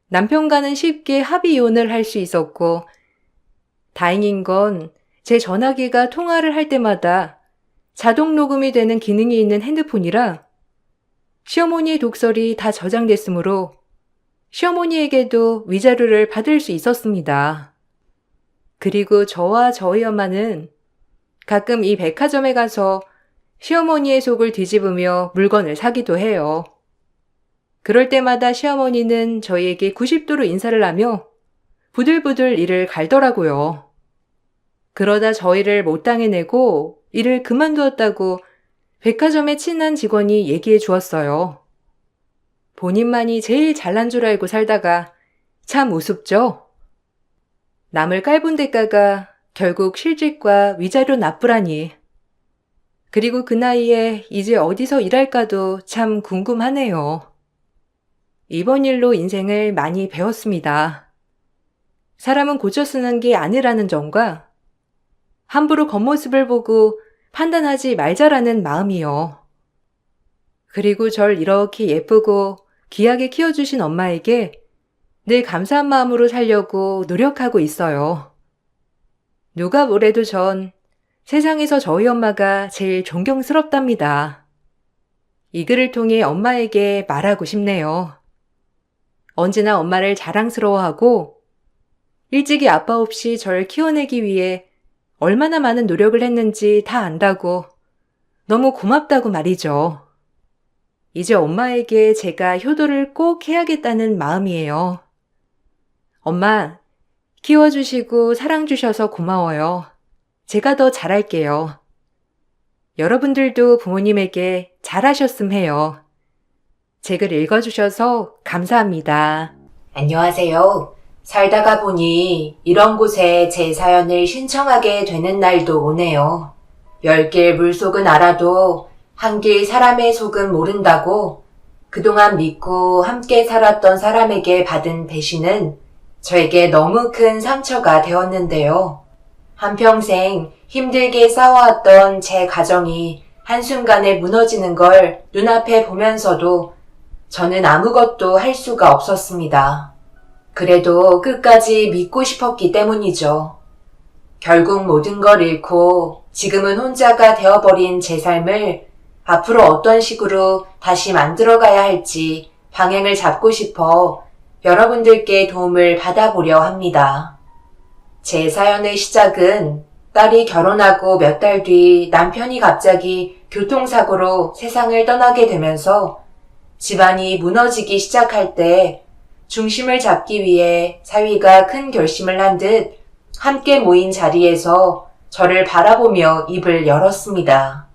남편과는 쉽게 합의 이혼을 할 수 있었고 다행인 건 제 전화기가 통화를 할 때마다 자동 녹음이 되는 기능이 있는 핸드폰이라 시어머니의 독설이 다 저장됐으므로 시어머니에게도 위자료를 받을 수 있었습니다. 그리고 저와 저희 엄마는 가끔 이 백화점에 가서 시어머니의 속을 뒤집으며 물건을 사기도 해요. 그럴 때마다 시어머니는 저희에게 90도로 인사를 하며 부들부들 이를 갈더라고요. 그러다 저희를 못 당해내고 일을 그만두었다고 백화점의 친한 직원이 얘기해 주었어요. 본인만이 제일 잘난 줄 알고 살다가 참 우습죠? 남을 깔본 대가가 결국 실직과 위자료 납부라니. 그리고 그 나이에 이제 어디서 일할까도 참 궁금하네요. 이번 일로 인생을 많이 배웠습니다. 사람은 고쳐 쓰는 게 아니라는 점과 함부로 겉모습을 보고 판단하지 말자라는 마음이요. 그리고 절 이렇게 예쁘고 귀하게 키워주신 엄마에게 늘 감사한 마음으로 살려고 노력하고 있어요. 누가 뭐래도 전 세상에서 저희 엄마가 제일 존경스럽답니다. 이 글을 통해 엄마에게 말하고 싶네요. 언제나 엄마를 자랑스러워하고 일찍이 아빠 없이 절 키워내기 위해 얼마나 많은 노력을 했는지 다 안다고 너무 고맙다고 말이죠. 이제 엄마에게 제가 효도를 꼭 해야겠다는 마음이에요. 엄마, 키워주시고 사랑 주셔서 고마워요. 제가 더 잘할게요. 여러분들도 부모님에게 잘하셨음 해요. 제 글 읽어주셔서 감사합니다. 안녕하세요. 살다가 보니 이런 곳에 제 사연을 신청하게 되는 날도 오네요. 10길 물속은 알아도 한길 사람의 속은 모른다고 그동안 믿고 함께 살았던 사람에게 받은 배신은 저에게 너무 큰 상처가 되었는데요. 한평생 힘들게 싸워왔던 제 가정이 한순간에 무너지는 걸 눈앞에 보면서도 저는 아무것도 할 수가 없었습니다. 그래도 끝까지 믿고 싶었기 때문이죠. 결국 모든 걸 잃고 지금은 혼자가 되어버린 제 삶을 앞으로 어떤 식으로 다시 만들어가야 할지 방향을 잡고 싶어 여러분들께 도움을 받아보려 합니다. 제 사연의 시작은 딸이 결혼하고 몇 달 뒤 남편이 갑자기 교통사고로 세상을 떠나게 되면서 집안이 무너지기 시작할 때 중심을 잡기 위해 사위가 큰 결심을 한 듯 함께 모인 자리에서 저를 바라보며 입을 열었습니다.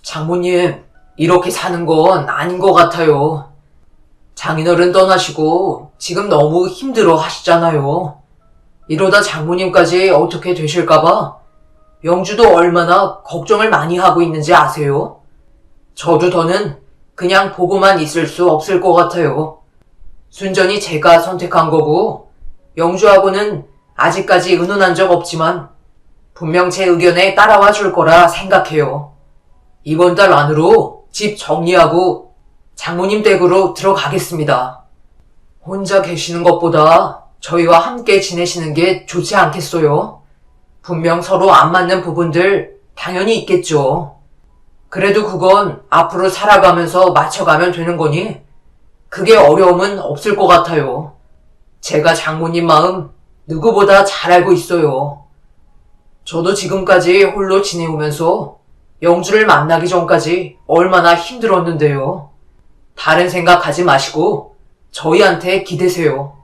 장모님, 이렇게 사는 건 아닌 것 같아요. 장인어른 떠나시고 지금 너무 힘들어 하시잖아요. 이러다 장모님까지 어떻게 되실까봐 영주도 얼마나 걱정을 많이 하고 있는지 아세요? 저도 더는 그냥 보고만 있을 수 없을 것 같아요. 순전히 제가 선택한 거고 영주하고는 아직까지 의논한 적 없지만 분명 제 의견에 따라와 줄 거라 생각해요. 이번 달 안으로 집 정리하고 장모님 댁으로 들어가겠습니다. 혼자 계시는 것보다 저희와 함께 지내시는 게 좋지 않겠어요? 분명 서로 안 맞는 부분들 당연히 있겠죠. 그래도 그건 앞으로 살아가면서 맞춰가면 되는 거니 그게 어려움은 없을 것 같아요. 제가 장모님 마음 누구보다 잘 알고 있어요. 저도 지금까지 홀로 지내오면서 영주를 만나기 전까지 얼마나 힘들었는데요. 다른 생각하지 마시고 저희한테 기대세요.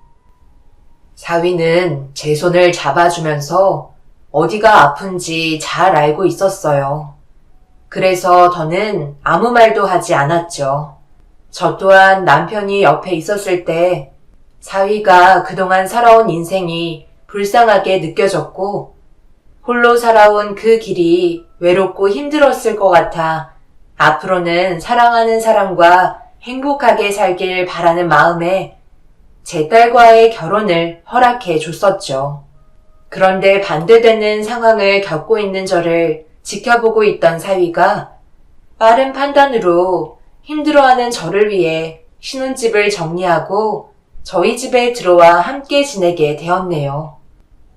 사위는 제 손을 잡아주면서 어디가 아픈지 잘 알고 있었어요. 그래서 더는 아무 말도 하지 않았죠. 저 또한 남편이 옆에 있었을 때 사위가 그동안 살아온 인생이 불쌍하게 느껴졌고 홀로 살아온 그 길이 외롭고 힘들었을 것 같아 앞으로는 사랑하는 사람과 행복하게 살길 바라는 마음에 제 딸과의 결혼을 허락해 줬었죠. 그런데 반대되는 상황을 겪고 있는 저를 지켜보고 있던 사위가 빠른 판단으로 힘들어하는 저를 위해 신혼집을 정리하고 저희 집에 들어와 함께 지내게 되었네요.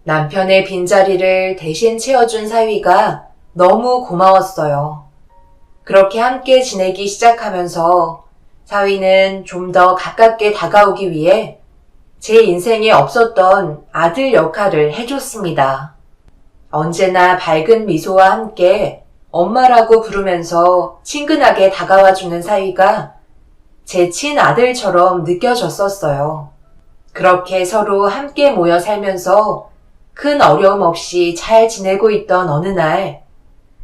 남편의 빈자리를 대신 채워준 사위가 너무 고마웠어요. 그렇게 함께 지내기 시작하면서 사위는 좀 더 가깝게 다가오기 위해 제 인생에 없었던 아들 역할을 해줬습니다. 언제나 밝은 미소와 함께 엄마라고 부르면서 친근하게 다가와주는 사위가 제 친아들처럼 느껴졌었어요. 그렇게 서로 함께 모여 살면서 큰 어려움 없이 잘 지내고 있던 어느 날,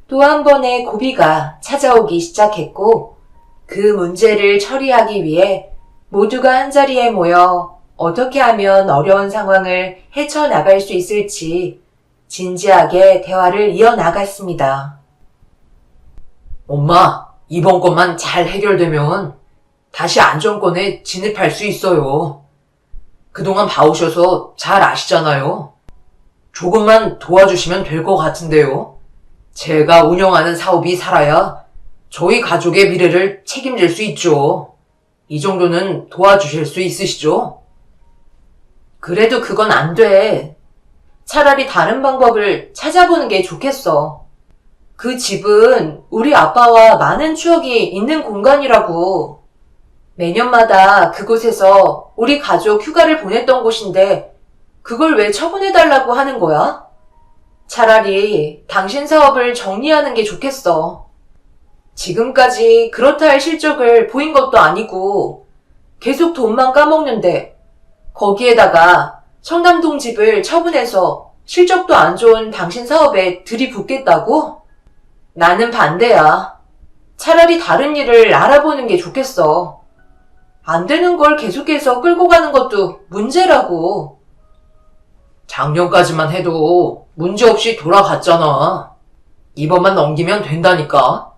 또 한 번의 고비가 찾아오기 시작했고, 그 문제를 처리하기 위해 모두가 한자리에 모여 어떻게 하면 어려운 상황을 헤쳐나갈 수 있을지 진지하게 대화를 이어나갔습니다. 엄마, 이번 것만 잘 해결되면 다시 안정권에 진입할 수 있어요. 그동안 봐오셔서 잘 아시잖아요. 조금만 도와주시면 될 것 같은데요. 제가 운영하는 사업이 살아야 저희 가족의 미래를 책임질 수 있죠. 이 정도는 도와주실 수 있으시죠? 그래도 그건 안 돼. 차라리 다른 방법을 찾아보는 게 좋겠어. 그 집은 우리 아빠와 많은 추억이 있는 공간이라고. 매년마다 그곳에서 우리 가족 휴가를 보냈던 곳인데 그걸 왜 처분해달라고 하는 거야? 차라리 당신 사업을 정리하는 게 좋겠어. 지금까지 그렇다 할 실적을 보인 것도 아니고 계속 돈만 까먹는데 거기에다가 청담동 집을 처분해서 실적도 안 좋은 당신 사업에 들이붓겠다고? 나는 반대야. 차라리 다른 일을 알아보는 게 좋겠어. 안 되는 걸 계속해서 끌고 가는 것도 문제라고. 작년까지만 해도 문제없이 돌아갔잖아. 이번만 넘기면 된다니까.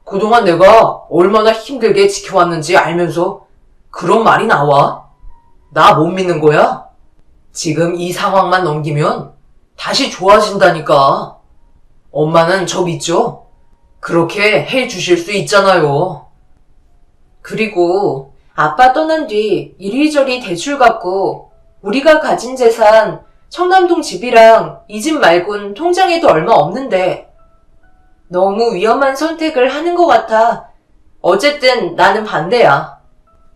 그동안 내가 얼마나 힘들게 지켜왔는지 알면서 그런 말이 나와? 나 못 믿는 거야? 지금 이 상황만 넘기면 다시 좋아진다니까. 엄마는 저 믿죠? 그렇게 해 주실 수 있잖아요. 그리고 아빠 떠난 뒤 이리저리 대출 받고 우리가 가진 재산 청담동 집이랑 이 집 말곤 통장에도 얼마 없는데 너무 위험한 선택을 하는 것 같아. 어쨌든 나는 반대야.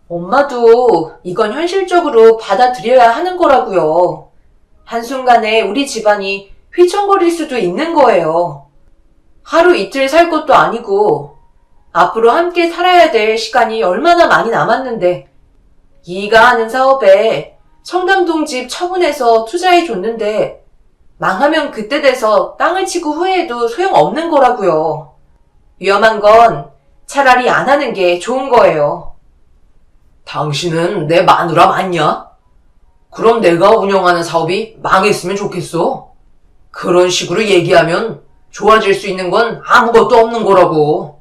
엄마도 이건 현실적으로 받아들여야 하는 거라고요. 한순간에 우리 집안이 휘청거릴 수도 있는 거예요. 하루 이틀 살 것도 아니고 앞으로 함께 살아야 될 시간이 얼마나 많이 남았는데 이가 하는 사업에 청담동 집 처분해서 투자해줬는데 망하면 그때 돼서 땅을 치고 후회해도 소용없는 거라고요. 위험한 건 차라리 안 하는 게 좋은 거예요. 당신은 내 마누라 맞냐? 그럼 내가 운영하는 사업이 망했으면 좋겠어. 그런 식으로 얘기하면 좋아질 수 있는 건 아무것도 없는 거라고.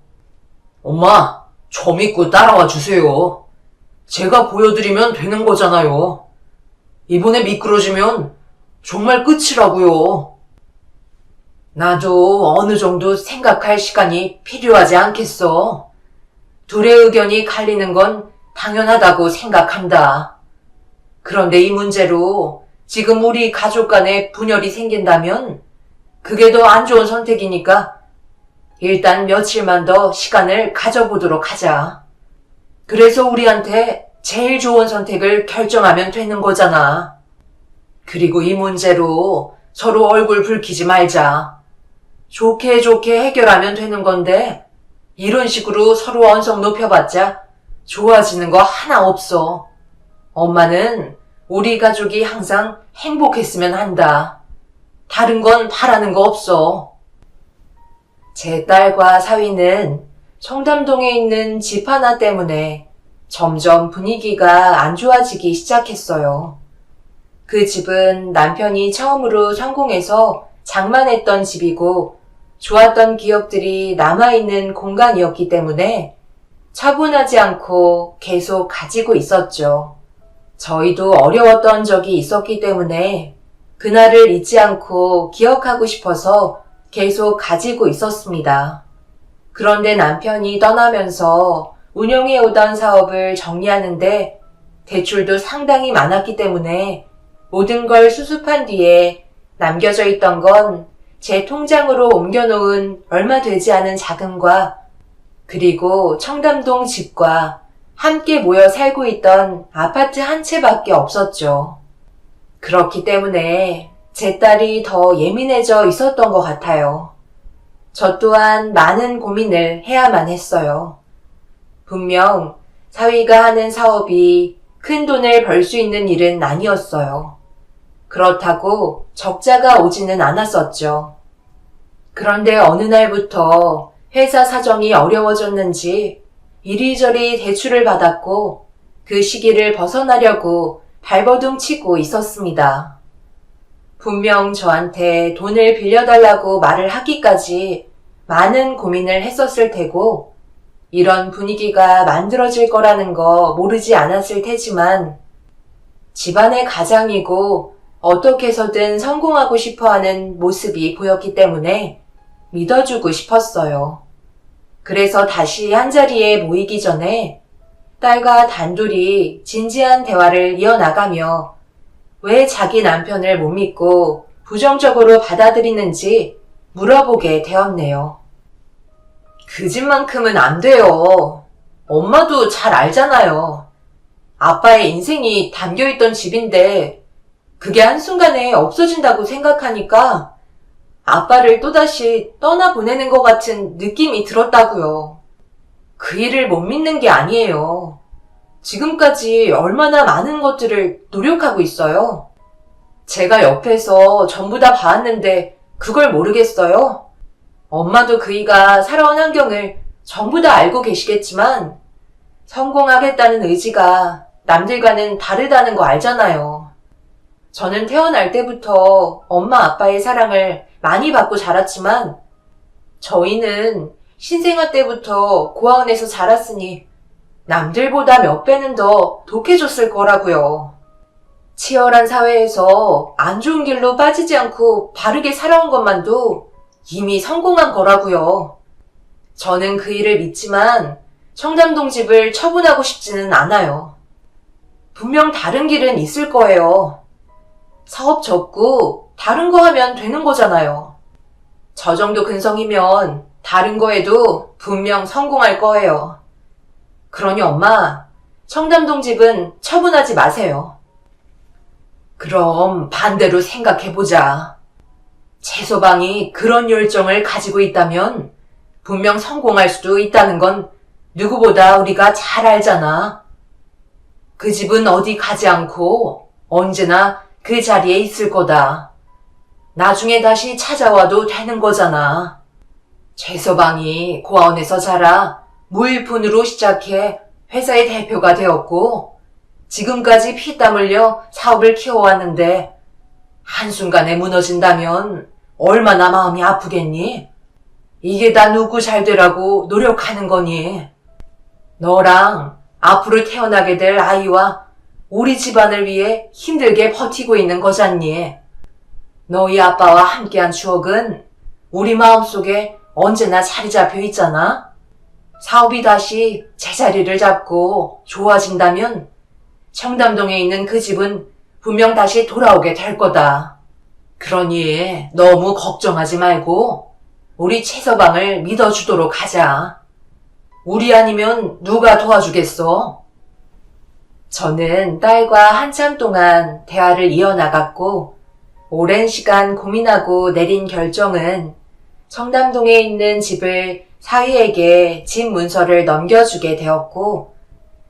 엄마, 저 믿고 따라와 주세요. 제가 보여드리면 되는 거잖아요. 이번에 미끄러지면 정말 끝이라고요. 나도 어느 정도 생각할 시간이 필요하지 않겠어. 둘의 의견이 갈리는 건 당연하다고 생각한다. 그런데 이 문제로 지금 우리 가족 간에 분열이 생긴다면 그게 더 안 좋은 선택이니까 일단 며칠만 더 시간을 가져보도록 하자. 그래서 우리한테 제일 좋은 선택을 결정하면 되는 거잖아. 그리고 이 문제로 서로 얼굴 붉히지 말자. 좋게 좋게 해결하면 되는 건데 이런 식으로 서로 언성 높여봤자 좋아지는 거 하나 없어. 엄마는 우리 가족이 항상 행복했으면 한다. 다른 건 바라는 거 없어. 제 딸과 사위는 청담동에 있는 집 하나 때문에 점점 분위기가 안 좋아지기 시작했어요. 그 집은 남편이 처음으로 성공해서 장만했던 집이고 좋았던 기억들이 남아있는 공간이었기 때문에 차분하지 않고 계속 가지고 있었죠. 저희도 어려웠던 적이 있었기 때문에 그날을 잊지 않고 기억하고 싶어서 계속 가지고 있었습니다. 그런데 남편이 떠나면서 운영해오던 사업을 정리하는데 대출도 상당히 많았기 때문에 모든 걸 수습한 뒤에 남겨져 있던 건 제 통장으로 옮겨놓은 얼마 되지 않은 자금과 그리고 청담동 집과 함께 모여 살고 있던 아파트 한 채밖에 없었죠. 그렇기 때문에 제 딸이 더 예민해져 있었던 것 같아요. 저 또한 많은 고민을 해야만 했어요. 분명 사위가 하는 사업이 큰 돈을 벌 수 있는 일은 아니었어요. 그렇다고 적자가 오지는 않았었죠. 그런데 어느 날부터 회사 사정이 어려워졌는지 이리저리 대출을 받았고 그 시기를 벗어나려고 발버둥 치고 있었습니다. 분명 저한테 돈을 빌려달라고 말을 하기까지 많은 고민을 했었을 테고 이런 분위기가 만들어질 거라는 거 모르지 않았을 테지만 집안의 가장이고 어떻게 해서든 성공하고 싶어하는 모습이 보였기 때문에 믿어주고 싶었어요. 그래서 다시 한자리에 모이기 전에 딸과 단둘이 진지한 대화를 이어나가며 왜 자기 남편을 못 믿고 부정적으로 받아들이는지 물어보게 되었네요. 그 집만큼은 안 돼요. 엄마도 잘 알잖아요. 아빠의 인생이 담겨있던 집인데 그게 한순간에 없어진다고 생각하니까 아빠를 또다시 떠나보내는 것 같은 느낌이 들었다고요. 그 일을 못 믿는 게 아니에요. 지금까지 얼마나 많은 것들을 노력하고 있어요. 제가 옆에서 전부 다 봐왔는데 그걸 모르겠어요? 엄마도 그이가 살아온 환경을 전부 다 알고 계시겠지만 성공하겠다는 의지가 남들과는 다르다는 거 알잖아요. 저는 태어날 때부터 엄마 아빠의 사랑을 많이 받고 자랐지만 저희는 신생아 때부터 고아원에서 자랐으니 남들보다 몇 배는 더 독해졌을 거라고요. 치열한 사회에서 안 좋은 길로 빠지지 않고 바르게 살아온 것만도 이미 성공한 거라고요. 저는 그 일을 믿지만 청담동 집을 처분하고 싶지는 않아요. 분명 다른 길은 있을 거예요. 사업 접고 다른 거 하면 되는 거잖아요. 저 정도 근성이면 다른 거에도 분명 성공할 거예요. 그러니 엄마, 청담동 집은 처분하지 마세요. 그럼 반대로 생각해보자. 채소방이 그런 열정을 가지고 있다면 분명 성공할 수도 있다는 건 누구보다 우리가 잘 알잖아. 그 집은 어디 가지 않고 언제나 그 자리에 있을 거다. 나중에 다시 찾아와도 되는 거잖아. 최서방이 고아원에서 자라 무일푼으로 시작해 회사의 대표가 되었고 지금까지 피땀 흘려 사업을 키워왔는데 한순간에 무너진다면 얼마나 마음이 아프겠니? 이게 다 누구 잘 되라고 노력하는 거니? 너랑 앞으로 태어나게 될 아이와 우리 집안을 위해 힘들게 버티고 있는 거잖니. 너희 아빠와 함께한 추억은 우리 마음속에 언제나 자리 잡혀 있잖아. 사업이 다시 제자리를 잡고 좋아진다면 청담동에 있는 그 집은 분명 다시 돌아오게 될 거다. 그러니 너무 걱정하지 말고 우리 최서방을 믿어주도록 하자. 우리 아니면 누가 도와주겠어? 저는 딸과 한참 동안 대화를 이어나갔고 오랜 시간 고민하고 내린 결정은 청담동에 있는 집을 사위에게 집 문서를 넘겨주게 되었고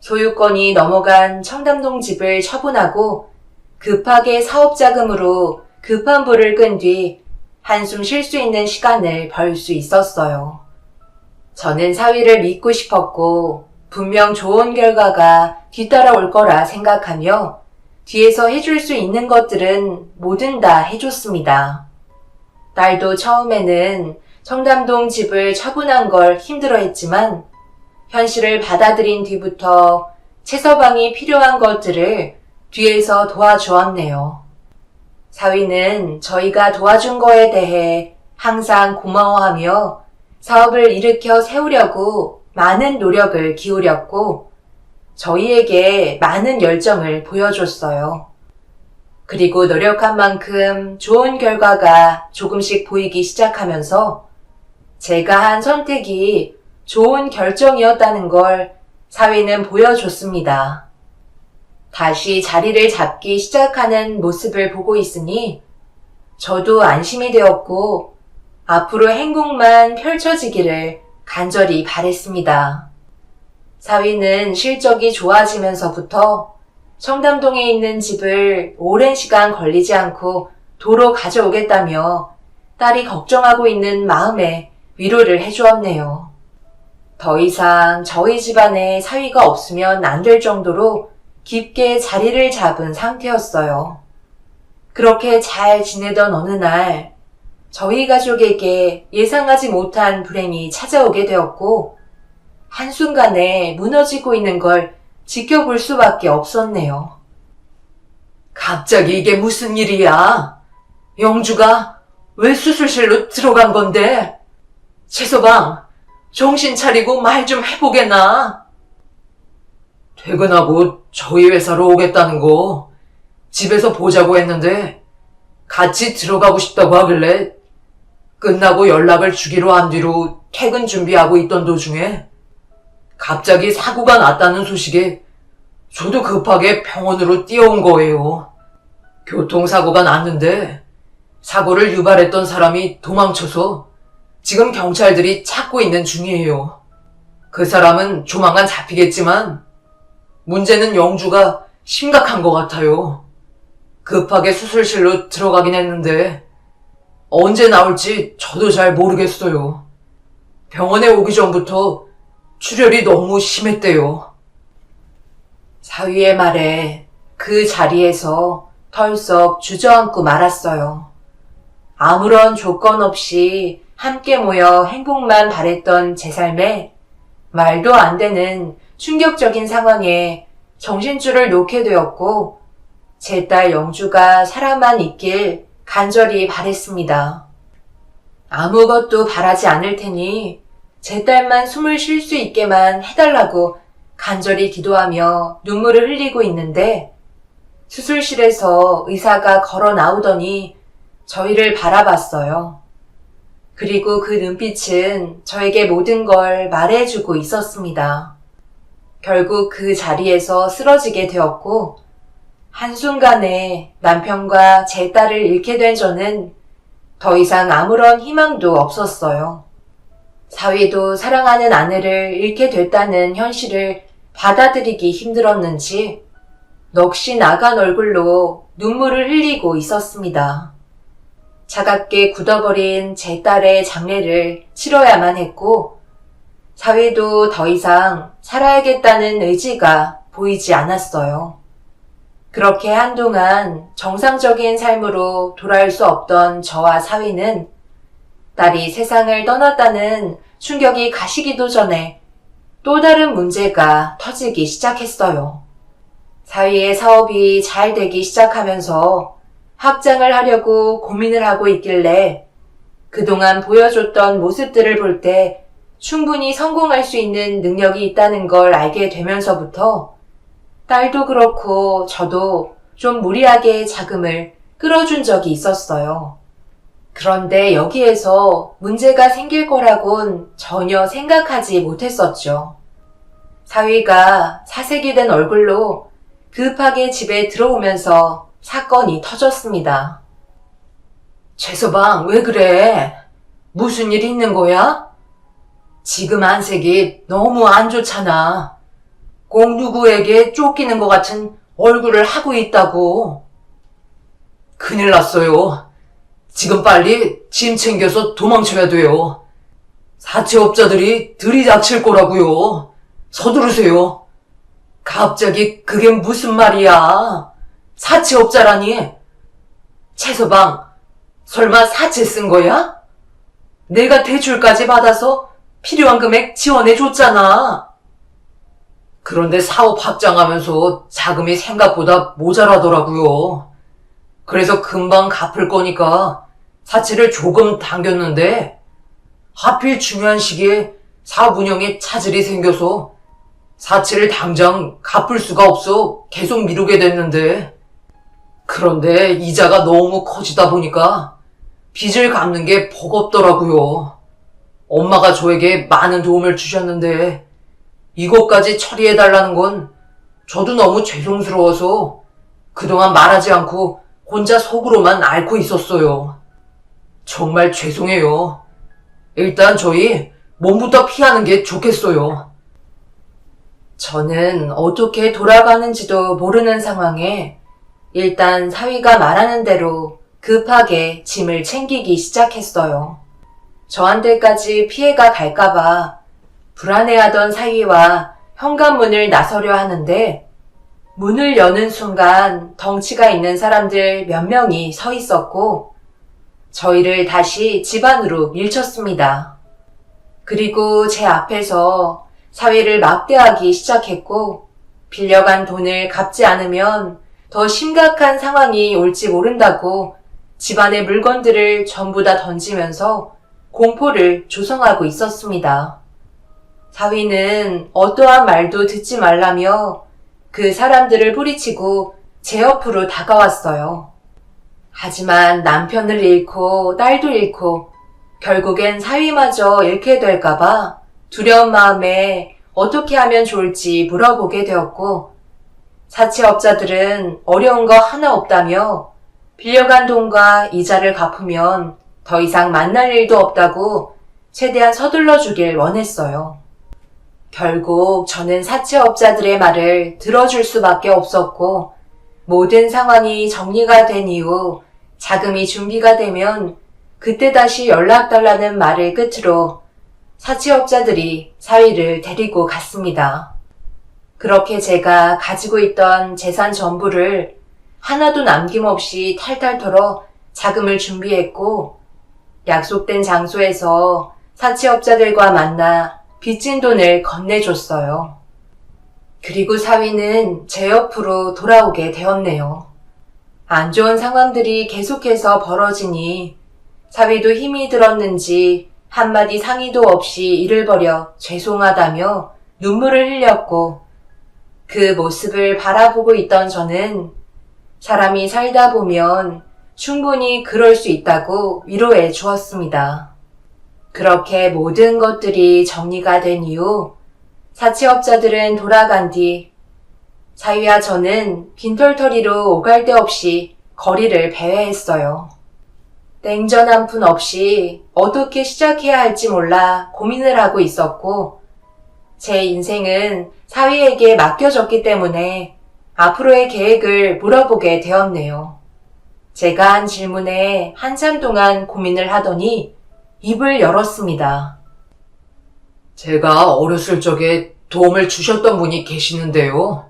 소유권이 넘어간 청담동 집을 처분하고 급하게 사업자금으로 급한 불을 끈 뒤 한숨 쉴 수 있는 시간을 벌 수 있었어요. 저는 사위를 믿고 싶었고 분명 좋은 결과가 뒤따라올 거라 생각하며 뒤에서 해줄 수 있는 것들은 뭐든 다 해줬습니다. 딸도 처음에는 청담동 집을 처분한 걸 힘들어했지만 현실을 받아들인 뒤부터 최서방이 필요한 것들을 뒤에서 도와주었네요. 사위는 저희가 도와준 거에 대해 항상 고마워하며 사업을 일으켜 세우려고 많은 노력을 기울였고 저희에게 많은 열정을 보여줬어요. 그리고 노력한 만큼 좋은 결과가 조금씩 보이기 시작하면서 제가 한 선택이 좋은 결정이었다는 걸 사위는 보여줬습니다. 다시 자리를 잡기 시작하는 모습을 보고 있으니 저도 안심이 되었고 앞으로 행복만 펼쳐지기를 간절히 바랬습니다. 사위는 실적이 좋아지면서부터 청담동에 있는 집을 오랜 시간 걸리지 않고 도로 가져오겠다며 딸이 걱정하고 있는 마음에 위로를 해주었네요. 더 이상 저희 집안에 사위가 없으면 안 될 정도로 깊게 자리를 잡은 상태였어요. 그렇게 잘 지내던 어느 날 저희 가족에게 예상하지 못한 불행이 찾아오게 되었고 한순간에 무너지고 있는 걸 지켜볼 수밖에 없었네요. 갑자기 이게 무슨 일이야? 영주가 왜 수술실로 들어간 건데? 최서방, 정신 차리고 말 좀 해보게나. 퇴근하고 저희 회사로 오겠다는 거 집에서 보자고 했는데 같이 들어가고 싶다고 하길래 끝나고 연락을 주기로 한 뒤로 퇴근 준비하고 있던 도중에 갑자기 사고가 났다는 소식에 저도 급하게 병원으로 뛰어온 거예요. 교통사고가 났는데 사고를 유발했던 사람이 도망쳐서 지금 경찰들이 찾고 있는 중이에요. 그 사람은 조만간 잡히겠지만 문제는 영주가 심각한 것 같아요. 급하게 수술실로 들어가긴 했는데 언제 나올지 저도 잘 모르겠어요. 병원에 오기 전부터 출혈이 너무 심했대요. 사위의 말에 그 자리에서 털썩 주저앉고 말았어요. 아무런 조건 없이 함께 모여 행복만 바랬던 제 삶에 말도 안 되는 충격적인 상황에 정신줄을 놓게 되었고 제 딸 영주가 살아만 있길 간절히 바랬습니다. 아무것도 바라지 않을 테니 제 딸만 숨을 쉴 수 있게만 해달라고 간절히 기도하며 눈물을 흘리고 있는데 수술실에서 의사가 걸어 나오더니 저희를 바라봤어요. 그리고 그 눈빛은 저에게 모든 걸 말해주고 있었습니다. 결국 그 자리에서 쓰러지게 되었고 한순간에 남편과 제 딸을 잃게 된 저는 더 이상 아무런 희망도 없었어요. 사위도 사랑하는 아내를 잃게 됐다는 현실을 받아들이기 힘들었는지 넋이 나간 얼굴로 눈물을 흘리고 있었습니다. 차갑게 굳어버린 제 딸의 장례를 치러야만 했고 사위도 더 이상 살아야겠다는 의지가 보이지 않았어요. 그렇게 한동안 정상적인 삶으로 돌아올 수 없던 저와 사위는 딸이 세상을 떠났다는 충격이 가시기도 전에 또 다른 문제가 터지기 시작했어요. 사위의 사업이 잘 되기 시작하면서 확장을 하려고 고민을 하고 있길래 그동안 보여줬던 모습들을 볼 때 충분히 성공할 수 있는 능력이 있다는 걸 알게 되면서부터 딸도 그렇고 저도 좀 무리하게 자금을 끌어준 적이 있었어요. 그런데 여기에서 문제가 생길 거라곤 전혀 생각하지 못했었죠. 사위가 사색이 된 얼굴로 급하게 집에 들어오면서 사건이 터졌습니다. 최서방, 왜 그래? 무슨 일 있는 거야? 지금 안색이 너무 안 좋잖아. 꼭 누구에게 쫓기는 것 같은 얼굴을 하고 있다고. 큰일 났어요. 지금 빨리 짐 챙겨서 도망쳐야 돼요. 사채업자들이 들이닥칠 거라고요. 서두르세요. 갑자기 그게 무슨 말이야? 사채업자라니? 최서방, 설마 사채 쓴 거야? 내가 대출까지 받아서 필요한 금액 지원해줬잖아. 그런데 사업 확장하면서 자금이 생각보다 모자라더라고요. 그래서 금방 갚을 거니까 사채를 조금 당겼는데 하필 중요한 시기에 사업 운영에 차질이 생겨서 사채를 당장 갚을 수가 없어 계속 미루게 됐는데 그런데 이자가 너무 커지다 보니까 빚을 갚는 게 버겁더라고요. 엄마가 저에게 많은 도움을 주셨는데 이것까지 처리해달라는 건 저도 너무 죄송스러워서 그동안 말하지 않고 혼자 속으로만 앓고 있었어요. 정말 죄송해요. 일단 저희 몸부터 피하는 게 좋겠어요. 저는 어떻게 돌아가는지도 모르는 상황에 일단 사위가 말하는 대로 급하게 짐을 챙기기 시작했어요. 저한테까지 피해가 갈까봐 불안해하던 사위와 현관문을 나서려 하는데 문을 여는 순간 덩치가 있는 사람들 몇 명이 서 있었고 저희를 다시 집 안으로 밀쳤습니다. 그리고 제 앞에서 사위를 막대하기 시작했고 빌려간 돈을 갚지 않으면 더 심각한 상황이 올지 모른다고 집안의 물건들을 전부 다 던지면서 공포를 조성하고 있었습니다. 사위는 어떠한 말도 듣지 말라며 그 사람들을 뿌리치고 제 옆으로 다가왔어요. 하지만 남편을 잃고 딸도 잃고 결국엔 사위마저 잃게 될까봐 두려운 마음에 어떻게 하면 좋을지 물어보게 되었고 사채업자들은 어려운 거 하나 없다며 빌려간 돈과 이자를 갚으면 더 이상 만날 일도 없다고 최대한 서둘러 주길 원했어요. 결국 저는 사채업자들의 말을 들어줄 수밖에 없었고 모든 상황이 정리가 된 이후 자금이 준비가 되면 그때 다시 연락달라는 말을 끝으로 사채업자들이 사위를 데리고 갔습니다. 그렇게 제가 가지고 있던 재산 전부를 하나도 남김없이 탈탈 털어 자금을 준비했고 약속된 장소에서 사채업자들과 만나 빚진 돈을 건네줬어요. 그리고 사위는 제 옆으로 돌아오게 되었네요. 안 좋은 상황들이 계속해서 벌어지니 사위도 힘이 들었는지 한마디 상의도 없이 일을 벌여 죄송하다며 눈물을 흘렸고 그 모습을 바라보고 있던 저는 사람이 살다 보면 충분히 그럴 수 있다고 위로해 주었습니다. 그렇게 모든 것들이 정리가 된 이후 사채업자들은 돌아간 뒤 사위와 저는 빈털터리로 오갈 데 없이 거리를 배회했어요. 냉전 한 푼 없이 어떻게 시작해야 할지 몰라 고민을 하고 있었고 제 인생은 사위에게 맡겨졌기 때문에 앞으로의 계획을 물어보게 되었네요. 제가 한 질문에 한참 동안 고민을 하더니 입을 열었습니다. 제가 어렸을 적에 도움을 주셨던 분이 계시는데요.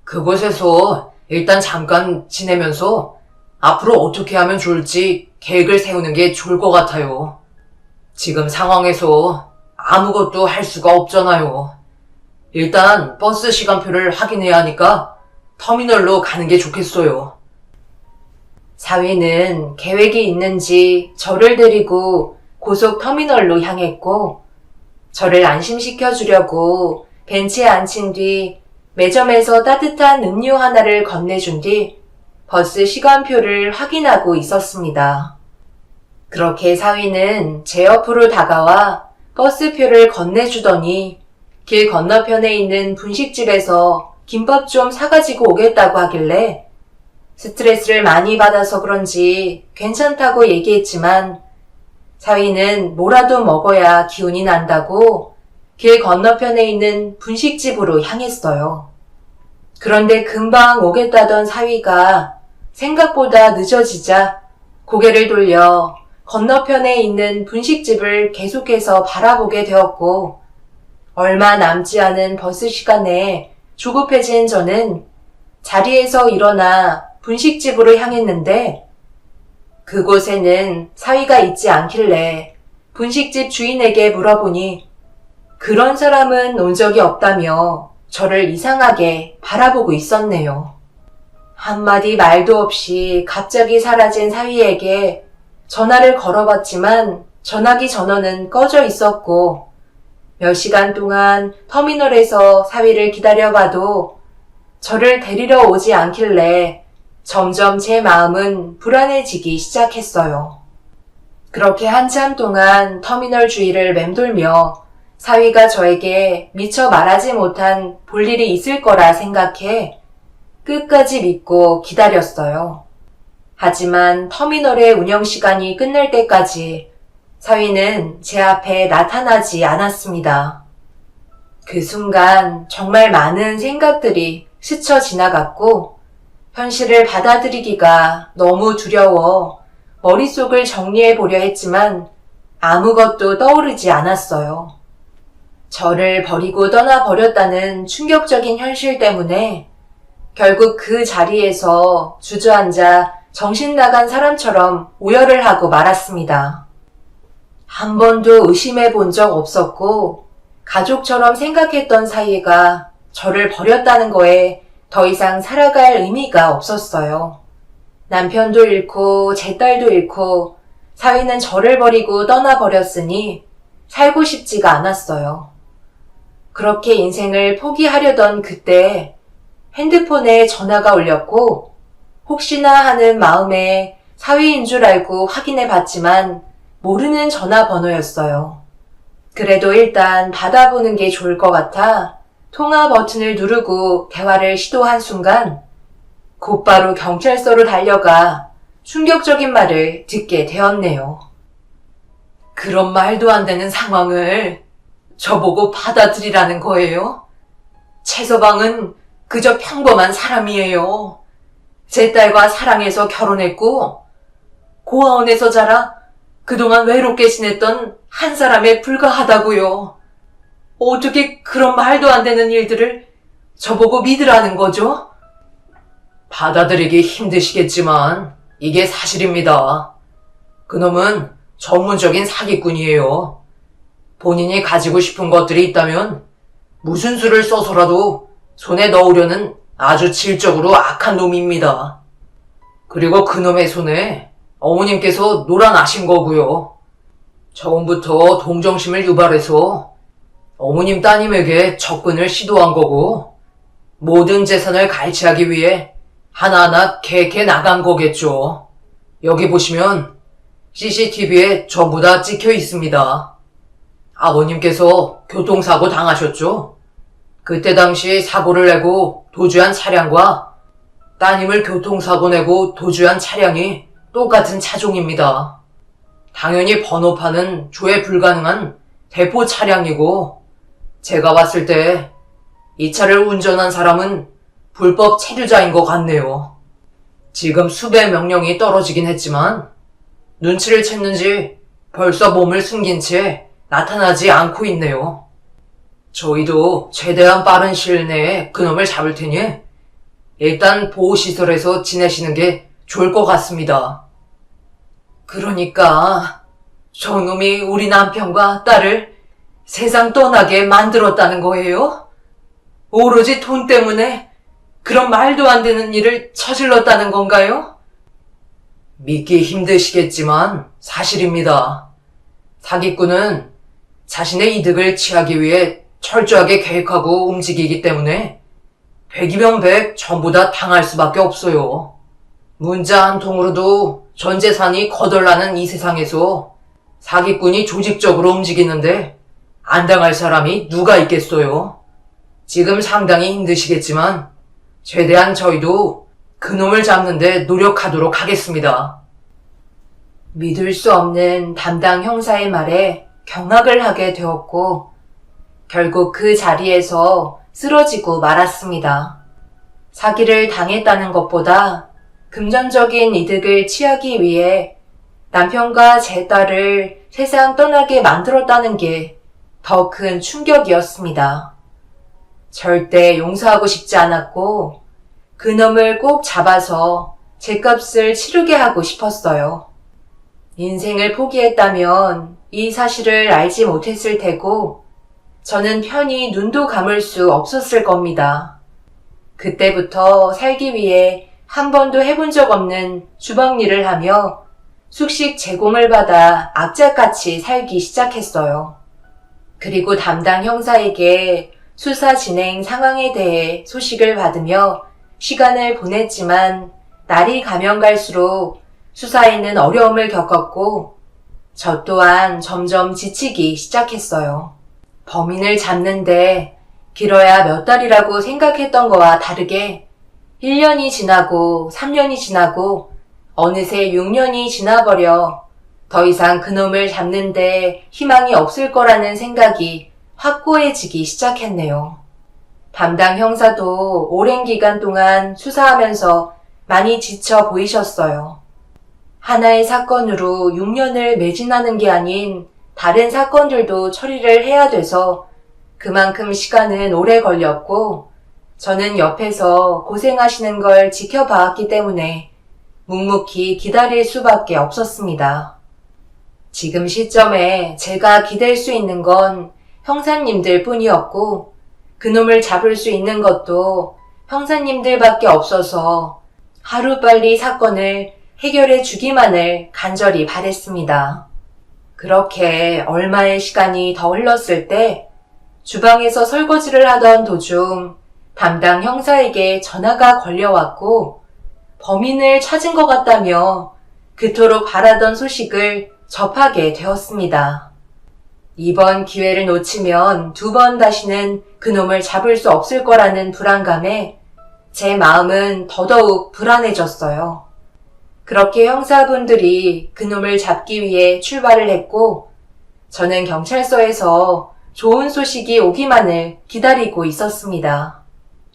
그곳에서 일단 잠깐 지내면서 앞으로 어떻게 하면 좋을지 계획을 세우는 게 좋을 것 같아요. 지금 상황에서 아무것도 할 수가 없잖아요. 일단 버스 시간표를 확인해야 하니까 터미널로 가는 게 좋겠어요. 사위는 계획이 있는지 저를 데리고 고속 터미널로 향했고 저를 안심시켜 주려고 벤치에 앉힌 뒤 매점에서 따뜻한 음료 하나를 건네준 뒤 버스 시간표를 확인하고 있었습니다. 그렇게 사위는 제 옆으로 다가와 버스표를 건네주더니 길 건너편에 있는 분식집에서 김밥 좀 사가지고 오겠다고 하길래 스트레스를 많이 받아서 그런지 괜찮다고 얘기했지만 사위는 뭐라도 먹어야 기운이 난다고 길 건너편에 있는 분식집으로 향했어요. 그런데 금방 오겠다던 사위가 생각보다 늦어지자 고개를 돌려 건너편에 있는 분식집을 계속해서 바라보게 되었고 얼마 남지 않은 버스 시간에 조급해진 저는 자리에서 일어나 분식집으로 향했는데 그곳에는 사위가 있지 않길래 분식집 주인에게 물어보니 그런 사람은 온 적이 없다며 저를 이상하게 바라보고 있었네요. 한마디 말도 없이 갑자기 사라진 사위에게 전화를 걸어봤지만 전화기 전원은 꺼져 있었고 몇 시간 동안 터미널에서 사위를 기다려봐도 저를 데리러 오지 않길래 점점 제 마음은 불안해지기 시작했어요. 그렇게 한참 동안 터미널 주위를 맴돌며 사위가 저에게 미처 말하지 못한 볼일이 있을 거라 생각해 끝까지 믿고 기다렸어요. 하지만 터미널의 운영 시간이 끝날 때까지 사위는 제 앞에 나타나지 않았습니다. 그 순간 정말 많은 생각들이 스쳐 지나갔고 현실을 받아들이기가 너무 두려워 머릿속을 정리해 보려 했지만 아무것도 떠오르지 않았어요. 저를 버리고 떠나버렸다는 충격적인 현실 때문에 결국 그 자리에서 주저앉아 정신 나간 사람처럼 오열을 하고 말았습니다. 한 번도 의심해 본 적 없었고 가족처럼 생각했던 사이가 저를 버렸다는 거에 더 이상 살아갈 의미가 없었어요. 남편도 잃고 제 딸도 잃고 사위는 저를 버리고 떠나버렸으니 살고 싶지가 않았어요. 그렇게 인생을 포기하려던 그때 핸드폰에 전화가 울렸고 혹시나 하는 마음에 사위인 줄 알고 확인해 봤지만 모르는 전화번호였어요. 그래도 일단 받아보는 게 좋을 것 같아 통화 버튼을 누르고 대화를 시도한 순간 곧바로 경찰서로 달려가 충격적인 말을 듣게 되었네요. 그런 말도 안 되는 상황을 저보고 받아들이라는 거예요? 최서방은 그저 평범한 사람이에요. 제 딸과 사랑해서 결혼했고 고아원에서 자라 그동안 외롭게 지냈던 한 사람에 불과하다고요. 어떻게 그런 말도 안 되는 일들을 저보고 믿으라는 거죠? 받아들이기 힘드시겠지만 이게 사실입니다. 그놈은 전문적인 사기꾼이에요. 본인이 가지고 싶은 것들이 있다면 무슨 수를 써서라도 손에 넣으려는 아주 질적으로 악한 놈입니다. 그리고 그놈의 손에 어머님께서 놀아나신 거고요. 처음부터 동정심을 유발해서 어머님 따님에게 접근을 시도한 거고 모든 재산을 갈취하기 위해 하나하나 캐캐 나간 거겠죠. 여기 보시면 CCTV에 전부 다 찍혀 있습니다. 아버님께서 교통사고 당하셨죠? 그때 당시 사고를 내고 도주한 차량과 따님을 교통사고 내고 도주한 차량이 똑같은 차종입니다. 당연히 번호판은 조회 불가능한 대포 차량이고 제가 봤을 때 이 차를 운전한 사람은 불법 체류자인 것 같네요. 지금 수배 명령이 떨어지긴 했지만 눈치를 챘는지 벌써 몸을 숨긴 채 나타나지 않고 있네요. 저희도 최대한 빠른 시일 내에 그놈을 잡을 테니 일단 보호시설에서 지내시는 게 좋을 것 같습니다. 그러니까 저놈이 우리 남편과 딸을 세상 떠나게 만들었다는 거예요? 오로지 돈 때문에 그런 말도 안 되는 일을 저질렀다는 건가요? 믿기 힘드시겠지만 사실입니다. 사기꾼은 자신의 이득을 취하기 위해 철저하게 계획하고 움직이기 때문에 100이면 100 전부 다 당할 수밖에 없어요. 문자 한 통으로도 전 재산이 거덜나는 이 세상에서 사기꾼이 조직적으로 움직이는데 안 당할 사람이 누가 있겠어요? 지금 상당히 힘드시겠지만 최대한 저희도 그놈을 잡는데 노력하도록 하겠습니다. 믿을 수 없는 담당 형사의 말에 경악을 하게 되었고 결국 그 자리에서 쓰러지고 말았습니다. 사기를 당했다는 것보다 금전적인 이득을 취하기 위해 남편과 제 딸을 세상 떠나게 만들었다는 게 더 큰 충격이었습니다. 절대 용서하고 싶지 않았고 그놈을 꼭 잡아서 죗값을 치르게 하고 싶었어요. 인생을 포기했다면 이 사실을 알지 못했을 테고 저는 편히 눈도 감을 수 없었을 겁니다. 그때부터 살기 위해 한 번도 해본 적 없는 주방 일을 하며 숙식 제공을 받아 악착같이 살기 시작했어요. 그리고 담당 형사에게 수사 진행 상황에 대해 소식을 받으며 시간을 보냈지만 날이 가면 갈수록 수사에는 어려움을 겪었고 저 또한 점점 지치기 시작했어요. 범인을 잡는데 길어야 몇 달이라고 생각했던 거와 다르게 1년이 지나고 3년이 지나고 어느새 6년이 지나버려 더 이상 그놈을 잡는데 희망이 없을 거라는 생각이 확고해지기 시작했네요. 담당 형사도 오랜 기간 동안 수사하면서 많이 지쳐 보이셨어요. 하나의 사건으로 6년을 매진하는 게 아닌 다른 사건들도 처리를 해야 돼서 그만큼 시간은 오래 걸렸고 저는 옆에서 고생하시는 걸 지켜봤기 때문에 묵묵히 기다릴 수밖에 없었습니다. 지금 시점에 제가 기댈 수 있는 건 형사님들 뿐이었고 그놈을 잡을 수 있는 것도 형사님들밖에 없어서 하루빨리 사건을 해결해 주기만을 간절히 바랬습니다. 그렇게 얼마의 시간이 더 흘렀을 때 주방에서 설거지를 하던 도중 담당 형사에게 전화가 걸려왔고 범인을 찾은 것 같다며 그토록 바라던 소식을 접하게 되었습니다. 이번 기회를 놓치면 2번 다시는 그놈을 잡을 수 없을 거라는 불안감에 제 마음은 더더욱 불안해졌어요. 그렇게 형사분들이 그놈을 잡기 위해 출발을 했고 저는 경찰서에서 좋은 소식이 오기만을 기다리고 있었습니다.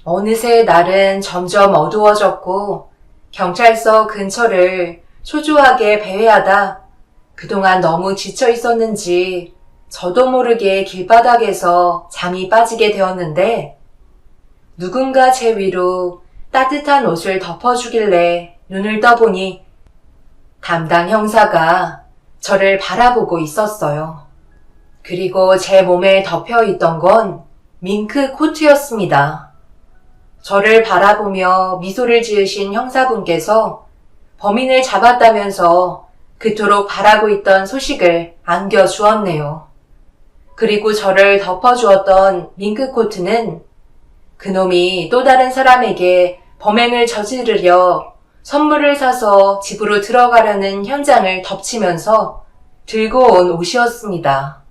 어느새 날은 점점 어두워졌고 경찰서 근처를 초조하게 배회하다 그동안 너무 지쳐 있었는지 저도 모르게 길바닥에서 잠이 빠지게 되었는데 누군가 제 위로 따뜻한 옷을 덮어주길래 눈을 떠보니 담당 형사가 저를 바라보고 있었어요. 그리고 제 몸에 덮여 있던 건 밍크 코트였습니다. 저를 바라보며 미소를 지으신 형사분께서 범인을 잡았다면서 그토록 바라고 있던 소식을 안겨주었네요. 그리고 저를 덮어주었던 밍크 코트는 그놈이 또 다른 사람에게 범행을 저지르려 선물을 사서 집으로 들어가려는 현장을 덮치면서 들고 온 옷이었습니다.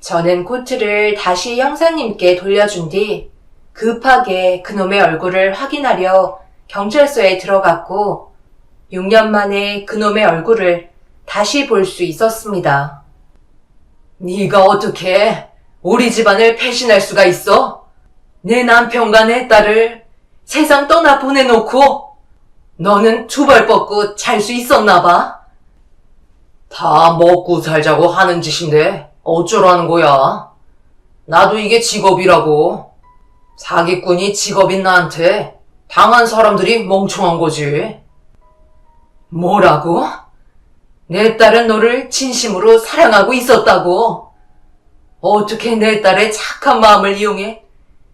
저는 코트를 다시 형사님께 돌려준 뒤 급하게 그놈의 얼굴을 확인하려 경찰서에 들어갔고 6년 만에 그놈의 얼굴을 다시 볼 수 있었습니다. 네가 어떻게 우리 집안을 배신할 수가 있어? 내 남편과 내 딸을 세상 떠나 보내놓고 너는 두 발 뻗고 잘 수 있었나 봐? 다 먹고 살자고 하는 짓인데 어쩌라는 거야? 나도 이게 직업이라고. 사기꾼이 직업인 나한테 당한 사람들이 멍청한 거지. 뭐라고? 내 딸은 너를 진심으로 사랑하고 있었다고. 어떻게 내 딸의 착한 마음을 이용해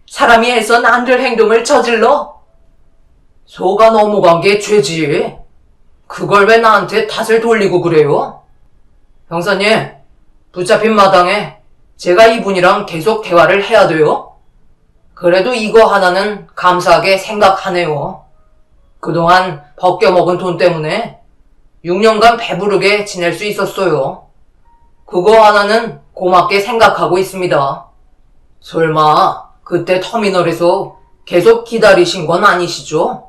사람이 해선 안 될 행동을 저질러? 속아 넘어간 게 죄지. 그걸 왜 나한테 탓을 돌리고 그래요? 형사님, 붙잡힌 마당에 제가 이분이랑 계속 대화를 해야 돼요? 그래도 이거 하나는 감사하게 생각하네요. 그동안 벗겨먹은 돈 때문에 6년간 배부르게 지낼 수 있었어요. 그거 하나는 고맙게 생각하고 있습니다. 설마 그때 터미널에서 계속 기다리신 건 아니시죠?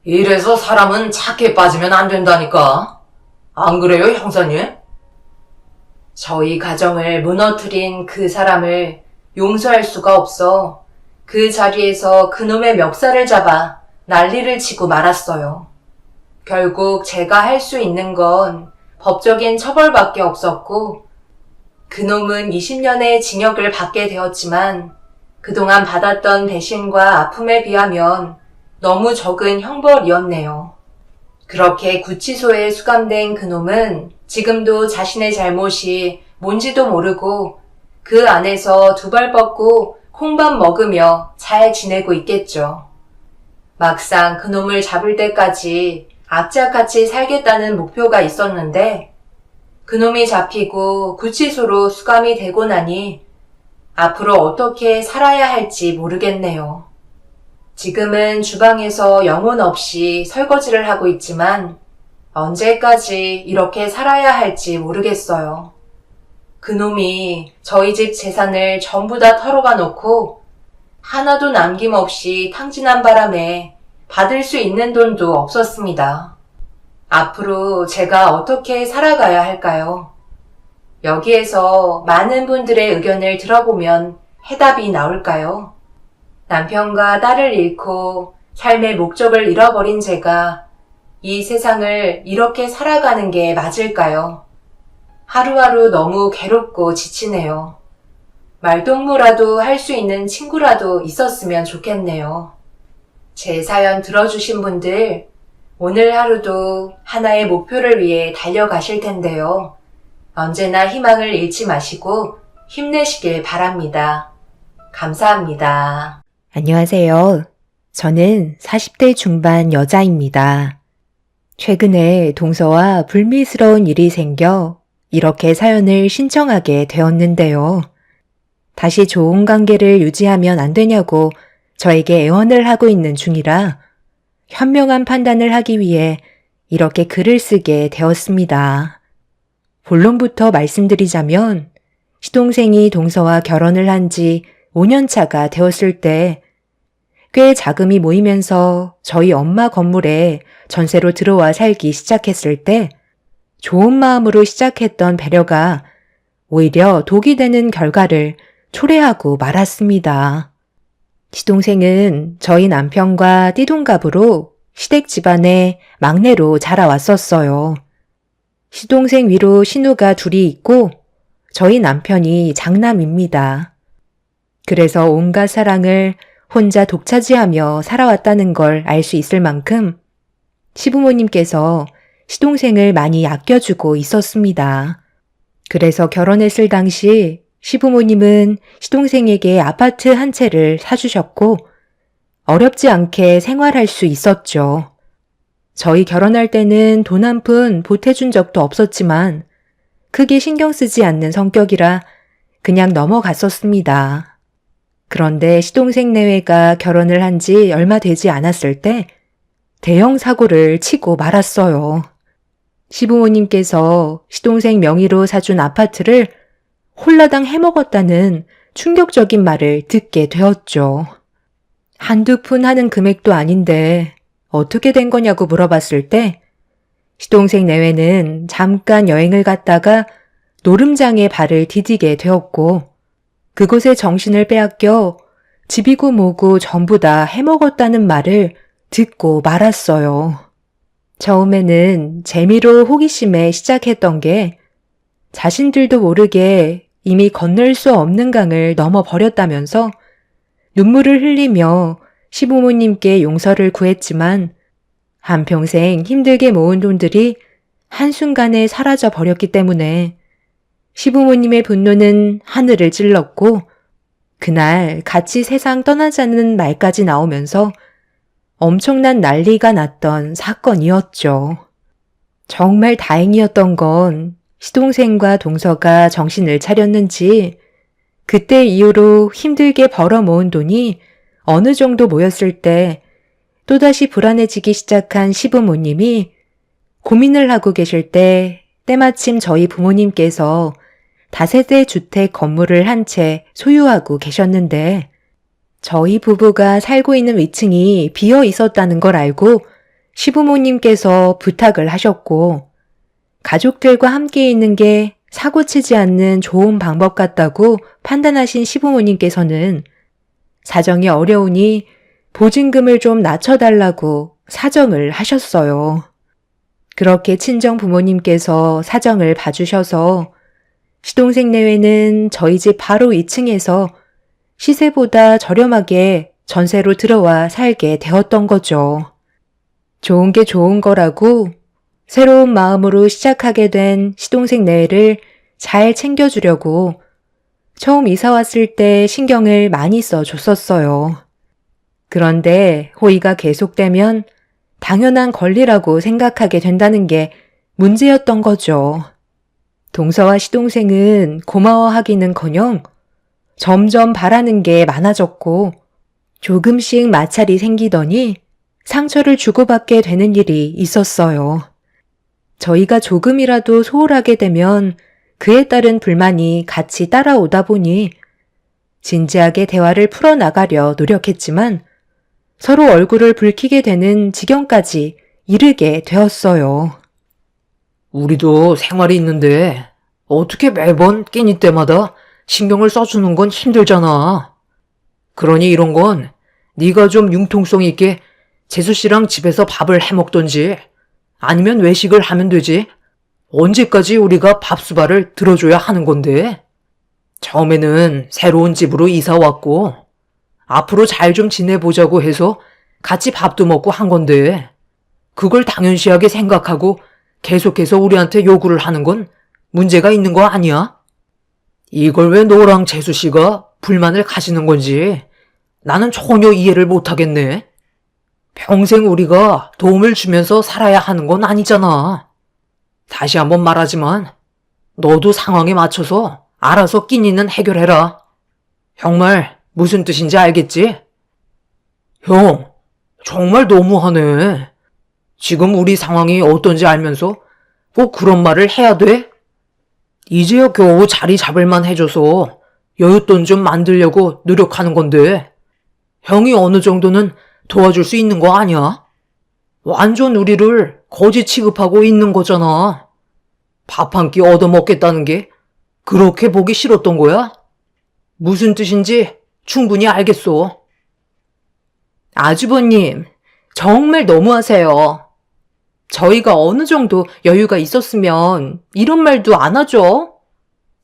이래서 사람은 착해 빠지면 안 된다니까. 안 그래요, 형사님? 저희 가정을 무너뜨린 그 사람을 용서할 수가 없어 그 자리에서 그놈의 멱살을 잡아 난리를 치고 말았어요. 결국 제가 할 수 있는 건 법적인 처벌밖에 없었고 그놈은 20년의 징역을 받게 되었지만 그동안 받았던 배신과 아픔에 비하면 너무 적은 형벌이었네요. 그렇게 구치소에 수감된 그놈은 지금도 자신의 잘못이 뭔지도 모르고 그 안에서 두 발 뻗고 콩밥 먹으며 잘 지내고 있겠죠. 막상 그놈을 잡을 때까지 악착같이 살겠다는 목표가 있었는데 그놈이 잡히고 구치소로 수감이 되고 나니 앞으로 어떻게 살아야 할지 모르겠네요. 지금은 주방에서 영혼 없이 설거지를 하고 있지만 언제까지 이렇게 살아야 할지 모르겠어요. 그놈이 저희 집 재산을 전부 다 털어가 놓고 하나도 남김없이 탕진한 바람에 받을 수 있는 돈도 없었습니다. 앞으로 제가 어떻게 살아가야 할까요? 여기에서 많은 분들의 의견을 들어보면 해답이 나올까요? 남편과 딸을 잃고 삶의 목적을 잃어버린 제가 이 세상을 이렇게 살아가는 게 맞을까요? 하루하루 너무 괴롭고 지치네요. 말동무라도 할 수 있는 친구라도 있었으면 좋겠네요. 제 사연 들어주신 분들, 오늘 하루도 하나의 목표를 위해 달려가실 텐데요. 언제나 희망을 잃지 마시고 힘내시길 바랍니다. 감사합니다. 안녕하세요. 저는 40대 중반 여자입니다. 최근에 동서와 불미스러운 일이 생겨 이렇게 사연을 신청하게 되었는데요. 다시 좋은 관계를 유지하면 안 되냐고 저에게 애원을 하고 있는 중이라 현명한 판단을 하기 위해 이렇게 글을 쓰게 되었습니다. 본론부터 말씀드리자면 시동생이 동서와 결혼을 한 지 5년 차가 되었을 때 꽤 자금이 모이면서 저희 엄마 건물에 전세로 들어와 살기 시작했을 때 좋은 마음으로 시작했던 배려가 오히려 독이 되는 결과를 초래하고 말았습니다. 시동생은 저희 남편과 띠동갑으로 시댁 집안의 막내로 자라왔었어요. 시동생 위로 신우가 둘이 있고 저희 남편이 장남입니다. 그래서 온갖 사랑을 혼자 독차지하며 살아왔다는 걸 알 수 있을 만큼 시부모님께서 시동생을 많이 아껴주고 있었습니다. 그래서 결혼했을 당시 시부모님은 시동생에게 아파트 한 채를 사주셨고 어렵지 않게 생활할 수 있었죠. 저희 결혼할 때는 돈 한 푼 보태준 적도 없었지만 크게 신경 쓰지 않는 성격이라 그냥 넘어갔었습니다. 그런데 시동생 내외가 결혼을 한 지 얼마 되지 않았을 때 대형 사고를 치고 말았어요. 시부모님께서 시동생 명의로 사준 아파트를 홀라당 해먹었다는 충격적인 말을 듣게 되었죠. 한두 푼 하는 금액도 아닌데 어떻게 된 거냐고 물어봤을 때 시동생 내외는 잠깐 여행을 갔다가 노름장에 발을 디디게 되었고 그곳에 정신을 빼앗겨 집이고 뭐고 전부 다 해먹었다는 말을 듣고 말았어요. 처음에는 재미로 호기심에 시작했던 게 자신들도 모르게 이미 건널 수 없는 강을 넘어버렸다면서 눈물을 흘리며 시부모님께 용서를 구했지만 한평생 힘들게 모은 돈들이 한순간에 사라져 버렸기 때문에 시부모님의 분노는 하늘을 찔렀고 그날 같이 세상 떠나자는 말까지 나오면서 엄청난 난리가 났던 사건이었죠. 정말 다행이었던 건 시동생과 동서가 정신을 차렸는지 그때 이후로 힘들게 벌어 모은 돈이 어느 정도 모였을 때 또다시 불안해지기 시작한 시부모님이 고민을 하고 계실 때 때마침 저희 부모님께서 다세대 주택 건물을 한 채 소유하고 계셨는데 저희 부부가 살고 있는 위층이 비어 있었다는 걸 알고 시부모님께서 부탁을 하셨고 가족들과 함께 있는 게 사고치지 않는 좋은 방법 같다고 판단하신 시부모님께서는 사정이 어려우니 보증금을 좀 낮춰달라고 사정을 하셨어요. 그렇게 친정 부모님께서 사정을 봐주셔서 시동생 내외는 저희 집 바로 2층에서 시세보다 저렴하게 전세로 들어와 살게 되었던 거죠. 좋은 게 좋은 거라고 새로운 마음으로 시작하게 된 시동생 내외를 잘 챙겨주려고 처음 이사 왔을 때 신경을 많이 써줬었어요. 그런데 호의가 계속되면 당연한 권리라고 생각하게 된다는 게 문제였던 거죠. 동서와 시동생은 고마워하기는커녕 점점 바라는 게 많아졌고 조금씩 마찰이 생기더니 상처를 주고받게 되는 일이 있었어요. 저희가 조금이라도 소홀하게 되면 그에 따른 불만이 같이 따라오다 보니 진지하게 대화를 풀어나가려 노력했지만 서로 얼굴을 붉히게 되는 지경까지 이르게 되었어요. 우리도 생활이 있는데 어떻게 매번 끼니 때마다 신경을 써주는 건 힘들잖아. 그러니 이런 건 네가 좀 융통성 있게 재수 씨랑 집에서 밥을 해 먹던지 아니면 외식을 하면 되지. 언제까지 우리가 밥수발을 들어줘야 하는 건데? 처음에는 새로운 집으로 이사 왔고 앞으로 잘 좀 지내보자고 해서 같이 밥도 먹고 한 건데 그걸 당연시하게 생각하고 계속해서 우리한테 요구를 하는 건 문제가 있는 거 아니야? 이걸 왜 너랑 재수 씨가 불만을 가지는 건지 나는 전혀 이해를 못하겠네. 평생 우리가 도움을 주면서 살아야 하는 건 아니잖아. 다시 한번 말하지만 너도 상황에 맞춰서 알아서 끼니는 해결해라. 정말 무슨 뜻인지 알겠지? 형, 정말 너무하네. 지금 우리 상황이 어떤지 알면서 꼭 그런 말을 해야 돼? 이제야 겨우 자리 잡을만 해줘서 여윳돈 좀 만들려고 노력하는 건데 형이 어느 정도는 도와줄 수 있는 거 아니야? 완전 우리를 거지 취급하고 있는 거잖아. 밥 한 끼 얻어먹겠다는 게 그렇게 보기 싫었던 거야? 무슨 뜻인지 충분히 알겠어. 아주버님, 정말 너무하세요. 저희가 어느 정도 여유가 있었으면 이런 말도 안 하죠.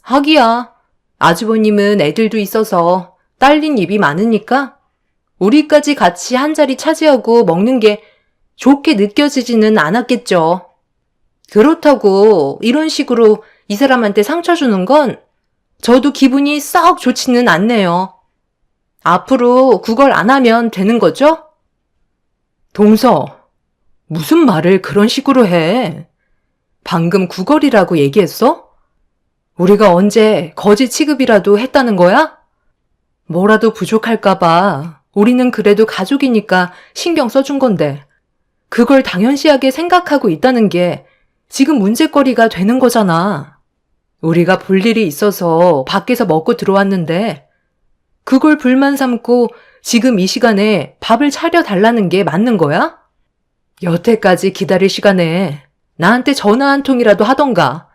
하기야, 아주버님은 애들도 있어서 딸린 입이 많으니까 우리까지 같이 한 자리 차지하고 먹는 게 좋게 느껴지지는 않았겠죠. 그렇다고 이런 식으로 이 사람한테 상처 주는 건 저도 기분이 썩 좋지는 않네요. 앞으로 그걸 안 하면 되는 거죠? 동서, 무슨 말을 그런 식으로 해? 방금 구걸이라고 얘기했어? 우리가 언제 거지 취급이라도 했다는 거야? 뭐라도 부족할까봐 우리는 그래도 가족이니까 신경 써준 건데 그걸 당연시하게 생각하고 있다는 게 지금 문제거리가 되는 거잖아. 우리가 볼 일이 있어서 밖에서 먹고 들어왔는데 그걸 불만 삼고 지금 이 시간에 밥을 차려달라는 게 맞는 거야? 여태까지 기다릴 시간에 나한테 전화 한 통이라도 하던가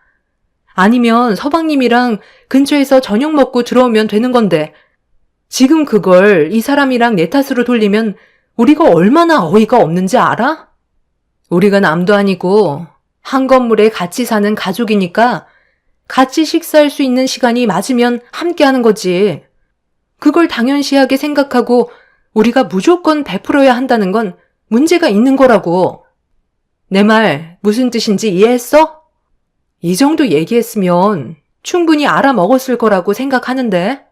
아니면 서방님이랑 근처에서 저녁 먹고 들어오면 되는 건데 지금 그걸 이 사람이랑 내 탓으로 돌리면 우리가 얼마나 어이가 없는지 알아? 우리가 남도 아니고 한 건물에 같이 사는 가족이니까 같이 식사할 수 있는 시간이 맞으면 함께 하는 거지. 그걸 당연시하게 생각하고 우리가 무조건 베풀어야 한다는 건 문제가 있는 거라고. 내 말 무슨 뜻인지 이해했어? 이 정도 얘기했으면 충분히 알아먹었을 거라고 생각하는데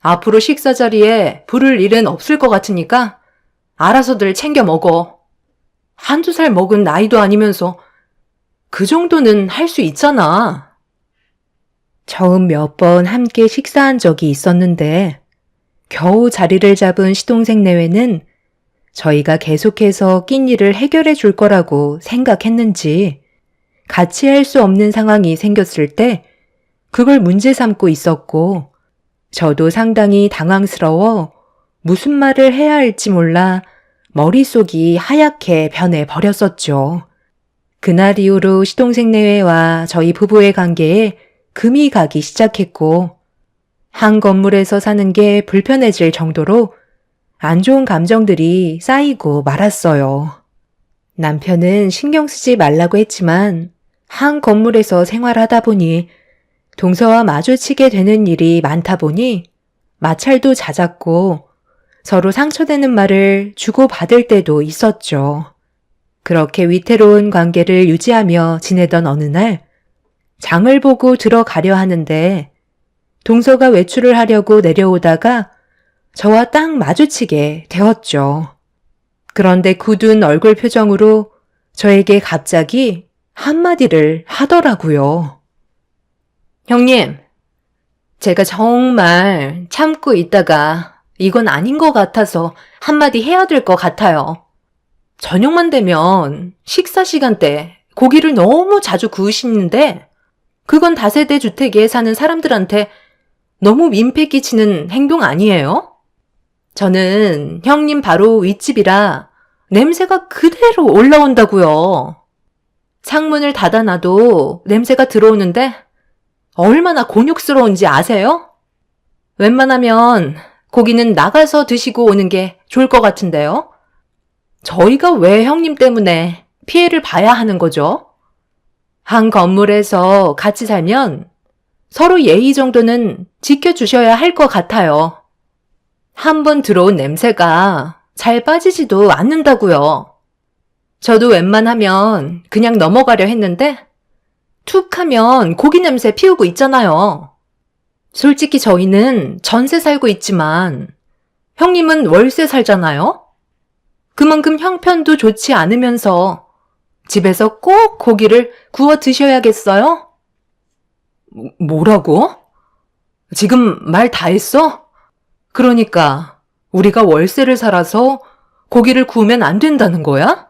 앞으로 식사 자리에 부를 일은 없을 것 같으니까 알아서들 챙겨 먹어. 한두 살 먹은 나이도 아니면서 그 정도는 할 수 있잖아. 처음 몇 번 함께 식사한 적이 있었는데 겨우 자리를 잡은 시동생 내외는 저희가 계속해서 끼니를 해결해 줄 거라고 생각했는지 같이 할 수 없는 상황이 생겼을 때 그걸 문제 삼고 있었고 저도 상당히 당황스러워 무슨 말을 해야 할지 몰라 머릿속이 하얗게 변해버렸었죠. 그날 이후로 시동생 내외와 저희 부부의 관계에 금이 가기 시작했고 한 건물에서 사는 게 불편해질 정도로 안 좋은 감정들이 쌓이고 말았어요. 남편은 신경 쓰지 말라고 했지만 한 건물에서 생활하다 보니 동서와 마주치게 되는 일이 많다 보니 마찰도 잦았고 서로 상처되는 말을 주고받을 때도 있었죠. 그렇게 위태로운 관계를 유지하며 지내던 어느 날 장을 보고 들어가려 하는데 동서가 외출을 하려고 내려오다가 저와 딱 마주치게 되었죠. 그런데 굳은 얼굴 표정으로 저에게 갑자기 한마디를 하더라고요. 형님, 제가 정말 참고 있다가 이건 아닌 것 같아서 한마디 해야 될 것 같아요. 저녁만 되면 식사 시간 때 고기를 너무 자주 구우시는데 그건 다세대 주택에 사는 사람들한테 너무 민폐 끼치는 행동 아니에요? 저는 형님 바로 윗집이라 냄새가 그대로 올라온다고요. 창문을 닫아놔도 냄새가 들어오는데 얼마나 곤욕스러운지 아세요? 웬만하면 고기는 나가서 드시고 오는 게 좋을 것 같은데요. 저희가 왜 형님 때문에 피해를 봐야 하는 거죠? 한 건물에서 같이 살면 서로 예의 정도는 지켜주셔야 할 것 같아요. 한 번 들어온 냄새가 잘 빠지지도 않는다고요. 저도 웬만하면 그냥 넘어가려 했는데 툭 하면 고기 냄새 피우고 있잖아요. 솔직히 저희는 전세 살고 있지만 형님은 월세 살잖아요. 그만큼 형편도 좋지 않으면서 집에서 꼭 고기를 구워 드셔야겠어요? 뭐라고? 지금 말 다 했어? 그러니까 우리가 월세를 살아서 고기를 구우면 안 된다는 거야?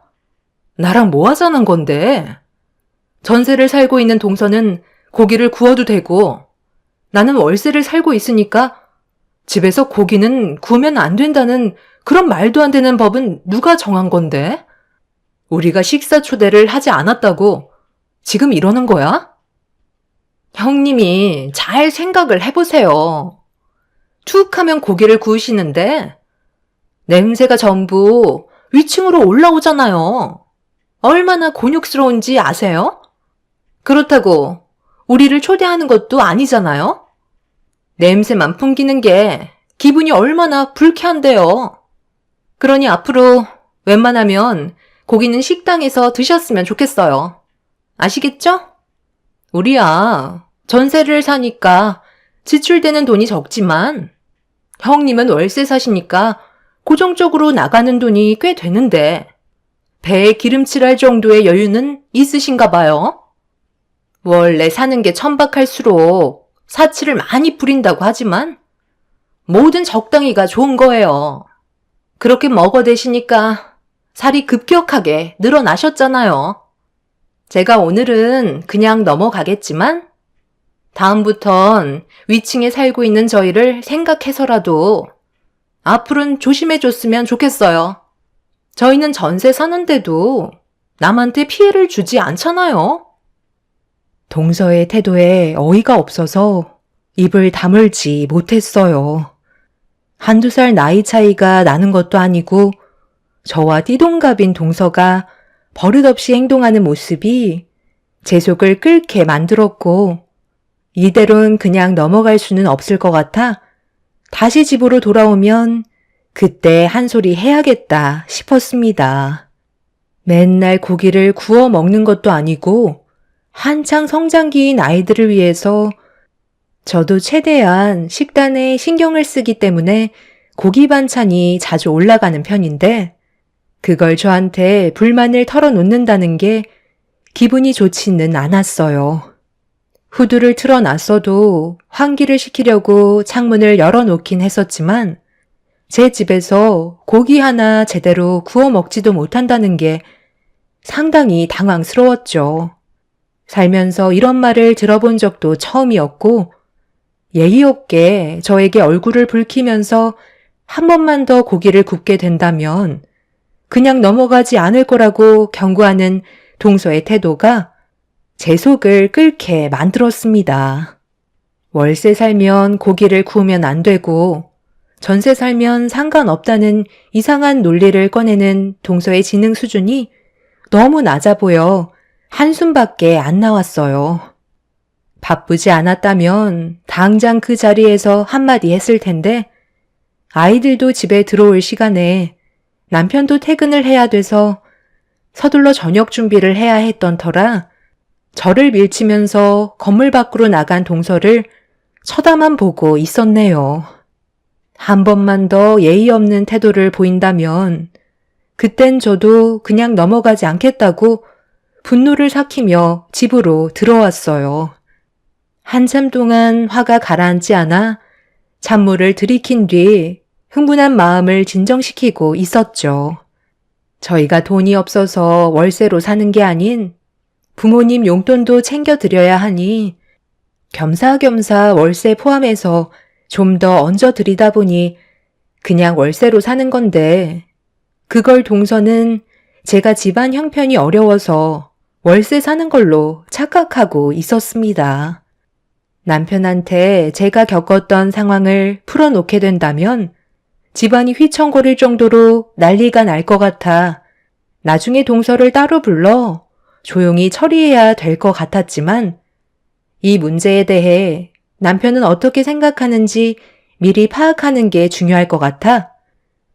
나랑 뭐 하자는 건데? 전세를 살고 있는 동서는 고기를 구워도 되고 나는 월세를 살고 있으니까 집에서 고기는 구우면 안 된다는 그런 말도 안 되는 법은 누가 정한 건데? 우리가 식사 초대를 하지 않았다고 지금 이러는 거야? 형님이 잘 생각을 해보세요. 툭 하면 고기를 구우시는데 냄새가 전부 위층으로 올라오잖아요. 얼마나 곤욕스러운지 아세요? 그렇다고 우리를 초대하는 것도 아니잖아요? 냄새만 풍기는 게 기분이 얼마나 불쾌한데요. 그러니 앞으로 웬만하면 고기는 식당에서 드셨으면 좋겠어요. 아시겠죠? 우리야 전세를 사니까 지출되는 돈이 적지만 형님은 월세 사시니까 고정적으로 나가는 돈이 꽤 되는데 배에 기름칠할 정도의 여유는 있으신가 봐요. 원래 사는 게 천박할수록 사치를 많이 부린다고 하지만 뭐든 적당히가 좋은 거예요. 그렇게 먹어대시니까 살이 급격하게 늘어나셨잖아요. 제가 오늘은 그냥 넘어가겠지만 다음부턴 위층에 살고 있는 저희를 생각해서라도 앞으로는 조심해줬으면 좋겠어요. 저희는 전세 사는데도 남한테 피해를 주지 않잖아요. 동서의 태도에 어이가 없어서 입을 다물지 못했어요. 한두 살 나이 차이가 나는 것도 아니고 저와 띠동갑인 동서가 버릇없이 행동하는 모습이 제 속을 끓게 만들었고 이대로는 그냥 넘어갈 수는 없을 것 같아 다시 집으로 돌아오면 그때 한 소리 해야겠다 싶었습니다. 맨날 고기를 구워 먹는 것도 아니고 한창 성장기인 아이들을 위해서 저도 최대한 식단에 신경을 쓰기 때문에 고기 반찬이 자주 올라가는 편인데 그걸 저한테 불만을 털어놓는다는 게 기분이 좋지는 않았어요. 후드를 틀어놨어도 환기를 시키려고 창문을 열어놓긴 했었지만 제 집에서 고기 하나 제대로 구워 먹지도 못한다는 게 상당히 당황스러웠죠. 살면서 이런 말을 들어본 적도 처음이었고 예의 없게 저에게 얼굴을 붉히면서 한 번만 더 고기를 굽게 된다면 그냥 넘어가지 않을 거라고 경고하는 동서의 태도가 제 속을 끓게 만들었습니다. 월세 살면 고기를 구우면 안 되고 전세 살면 상관없다는 이상한 논리를 꺼내는 동서의 지능 수준이 너무 낮아 보여 한숨밖에 안 나왔어요. 바쁘지 않았다면 당장 그 자리에서 한마디 했을 텐데 아이들도 집에 들어올 시간에 남편도 퇴근을 해야 돼서 서둘러 저녁 준비를 해야 했던 터라 저를 밀치면서 건물 밖으로 나간 동서를 쳐다만 보고 있었네요. 한 번만 더 예의 없는 태도를 보인다면 그땐 저도 그냥 넘어가지 않겠다고 분노를 삭히며 집으로 들어왔어요. 한참 동안 화가 가라앉지 않아 찬물을 들이킨 뒤 흥분한 마음을 진정시키고 있었죠. 저희가 돈이 없어서 월세로 사는 게 아닌 부모님 용돈도 챙겨드려야 하니 겸사겸사 월세 포함해서 좀 더 얹어드리다 보니 그냥 월세로 사는 건데 그걸 동서는 제가 집안 형편이 어려워서 월세 사는 걸로 착각하고 있었습니다. 남편한테 제가 겪었던 상황을 풀어놓게 된다면 집안이 휘청거릴 정도로 난리가 날 것 같아 나중에 동서를 따로 불러 조용히 처리해야 될 것 같았지만 이 문제에 대해 남편은 어떻게 생각하는지 미리 파악하는 게 중요할 것 같아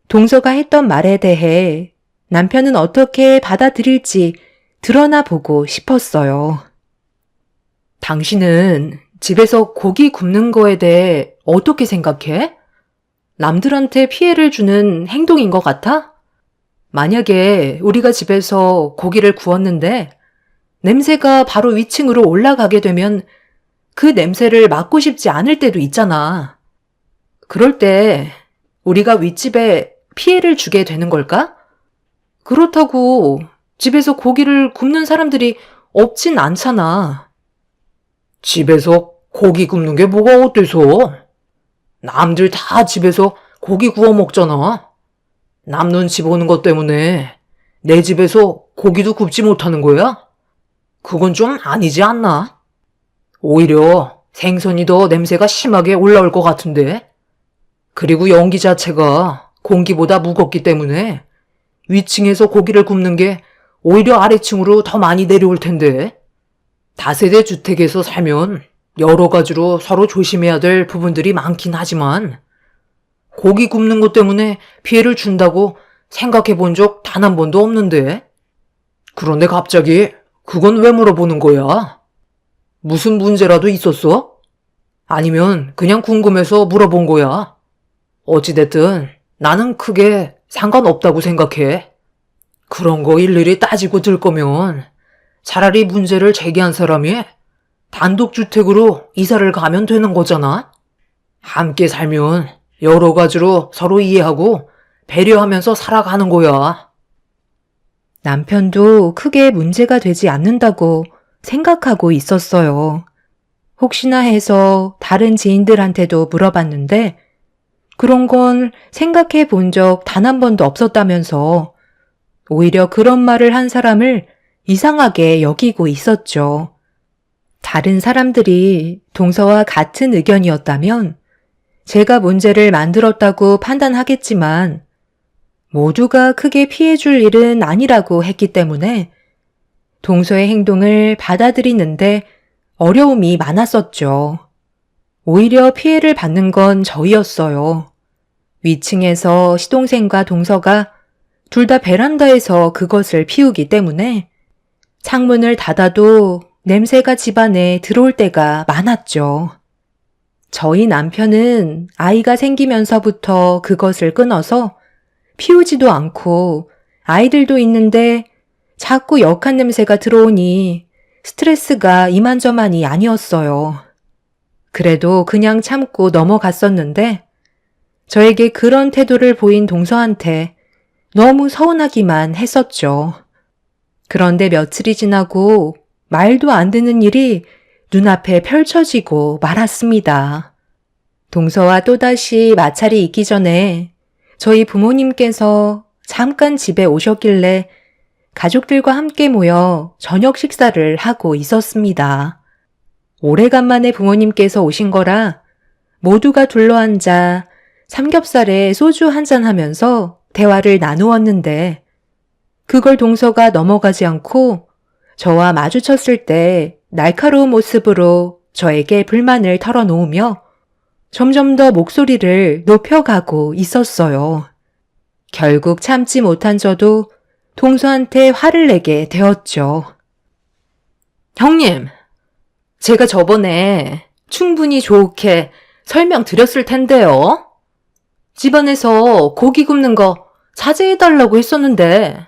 동서가 했던 말에 대해 남편은 어떻게 받아들일지 드러나 보고 싶었어요. 당신은 집에서 고기 굽는 거에 대해 어떻게 생각해? 남들한테 피해를 주는 행동인 것 같아? 만약에 우리가 집에서 고기를 구웠는데 냄새가 바로 위층으로 올라가게 되면 그 냄새를 맡고 싶지 않을 때도 있잖아. 그럴 때 우리가 윗집에 피해를 주게 되는 걸까? 그렇다고 집에서 고기를 굽는 사람들이 없진 않잖아. 집에서 고기 굽는 게 뭐가 어때서? 남들 다 집에서 고기 구워 먹잖아. 남 눈치 보는 것 때문에 내 집에서 고기도 굽지 못하는 거야? 그건 좀 아니지 않나? 오히려 생선이 더 냄새가 심하게 올라올 것 같은데. 그리고 연기 자체가 공기보다 무겁기 때문에 위층에서 고기를 굽는 게 오히려 아래층으로 더 많이 내려올 텐데. 다세대 주택에서 살면 여러 가지로 서로 조심해야 될 부분들이 많긴 하지만 고기 굽는 것 때문에 피해를 준다고 생각해 본 적 단 한 번도 없는데. 그런데 갑자기 그건 왜 물어보는 거야? 무슨 문제라도 있었어? 아니면 그냥 궁금해서 물어본 거야? 어찌됐든 나는 크게 상관없다고 생각해. 그런 거 일일이 따지고 들 거면 차라리 문제를 제기한 사람이 단독주택으로 이사를 가면 되는 거잖아? 함께 살면 여러 가지로 서로 이해하고 배려하면서 살아가는 거야. 남편도 크게 문제가 되지 않는다고 생각하고 있었어요. 혹시나 해서 다른 지인들한테도 물어봤는데 그런 건 생각해 본 적 단 한 번도 없었다면서 오히려 그런 말을 한 사람을 이상하게 여기고 있었죠. 다른 사람들이 동서와 같은 의견이었다면 제가 문제를 만들었다고 판단하겠지만 모두가 크게 피해줄 일은 아니라고 했기 때문에 동서의 행동을 받아들이는데 어려움이 많았었죠. 오히려 피해를 받는 건 저희였어요. 위층에서 시동생과 동서가 둘 다 베란다에서 그것을 피우기 때문에 창문을 닫아도 냄새가 집안에 들어올 때가 많았죠. 저희 남편은 아이가 생기면서부터 그것을 끊어서 피우지도 않고 아이들도 있는데 자꾸 역한 냄새가 들어오니 스트레스가 이만저만이 아니었어요. 그래도 그냥 참고 넘어갔었는데 저에게 그런 태도를 보인 동서한테 너무 서운하기만 했었죠. 그런데 며칠이 지나고 말도 안 되는 일이 눈앞에 펼쳐지고 말았습니다. 동서와 또다시 마찰이 있기 전에 저희 부모님께서 잠깐 집에 오셨길래 가족들과 함께 모여 저녁 식사를 하고 있었습니다. 오래간만에 부모님께서 오신 거라 모두가 둘러앉아 삼겹살에 소주 한잔 하면서 대화를 나누었는데 그걸 동서가 넘어가지 않고 저와 마주쳤을 때 날카로운 모습으로 저에게 불만을 털어놓으며 점점 더 목소리를 높여가고 있었어요. 결국 참지 못한 저도 동서한테 화를 내게 되었죠. 형님, 제가 저번에 충분히 좋게 설명드렸을 텐데요. 집안에서 고기 굽는 거 자제해달라고 했었는데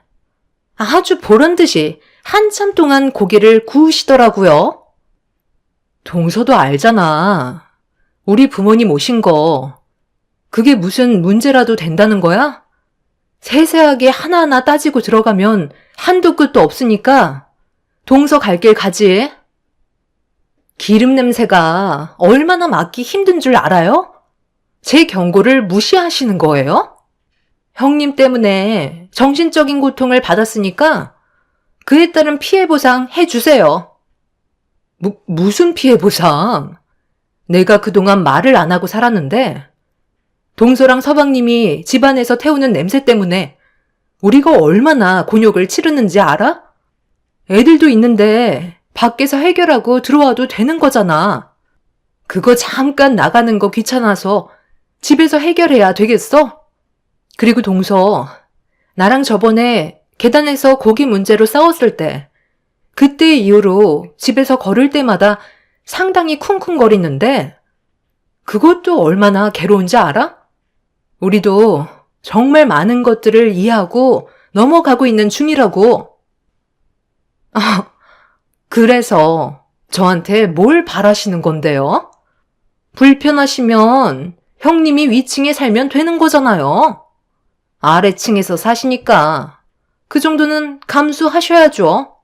아주 보란 듯이 한참 동안 고기를 구우시더라고요. 동서도 알잖아. 우리 부모님 오신 거 그게 무슨 문제라도 된다는 거야? 세세하게 하나하나 따지고 들어가면 한도 끝도 없으니까 동서 갈 길 가지. 기름 냄새가 얼마나 맡기 힘든 줄 알아요? 제 경고를 무시하시는 거예요? 형님 때문에 정신적인 고통을 받았으니까 그에 따른 피해 보상 해주세요. 무슨 피해 보상? 내가 그동안 말을 안 하고 살았는데 동서랑 서방님이 집안에서 태우는 냄새 때문에 우리가 얼마나 곤욕을 치르는지 알아? 애들도 있는데 밖에서 해결하고 들어와도 되는 거잖아. 그거 잠깐 나가는 거 귀찮아서 집에서 해결해야 되겠어? 그리고 동서, 나랑 저번에 계단에서 고기 문제로 싸웠을 때 그때 이후로 집에서 걸을 때마다 상당히 쿵쿵거리는데 그것도 얼마나 괴로운지 알아? 우리도 정말 많은 것들을 이해하고 넘어가고 있는 중이라고. 그래서 저한테 뭘 바라시는 건데요? 불편하시면 형님이 위층에 살면 되는 거잖아요. 아래층에서 사시니까 그 정도는 감수하셔야죠.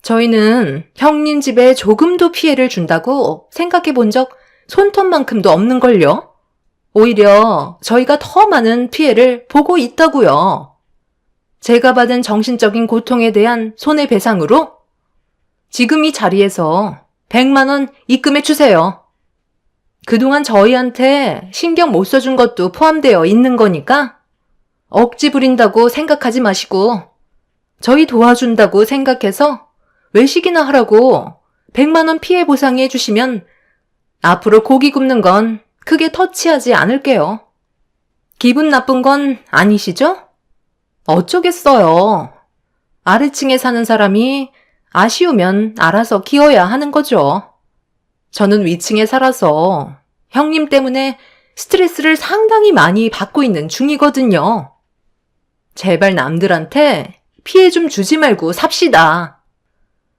저희는 형님 집에 조금도 피해를 준다고 생각해 본 적 손톱만큼도 없는걸요. 오히려 저희가 더 많은 피해를 보고 있다고요. 제가 받은 정신적인 고통에 대한 손해배상으로 지금 이 자리에서 100만 원 입금해 주세요. 그동안 저희한테 신경 못 써준 것도 포함되어 있는 거니까 억지 부린다고 생각하지 마시고 저희 도와준다고 생각해서 외식이나 하라고 100만 원 피해 보상해 주시면 앞으로 고기 굽는 건 크게 터치하지 않을게요. 기분 나쁜 건 아니시죠? 어쩌겠어요. 아래층에 사는 사람이 아쉬우면 알아서 키워야 하는 거죠. 저는 위층에 살아서 형님 때문에 스트레스를 상당히 많이 받고 있는 중이거든요. 제발 남들한테 피해 좀 주지 말고 삽시다.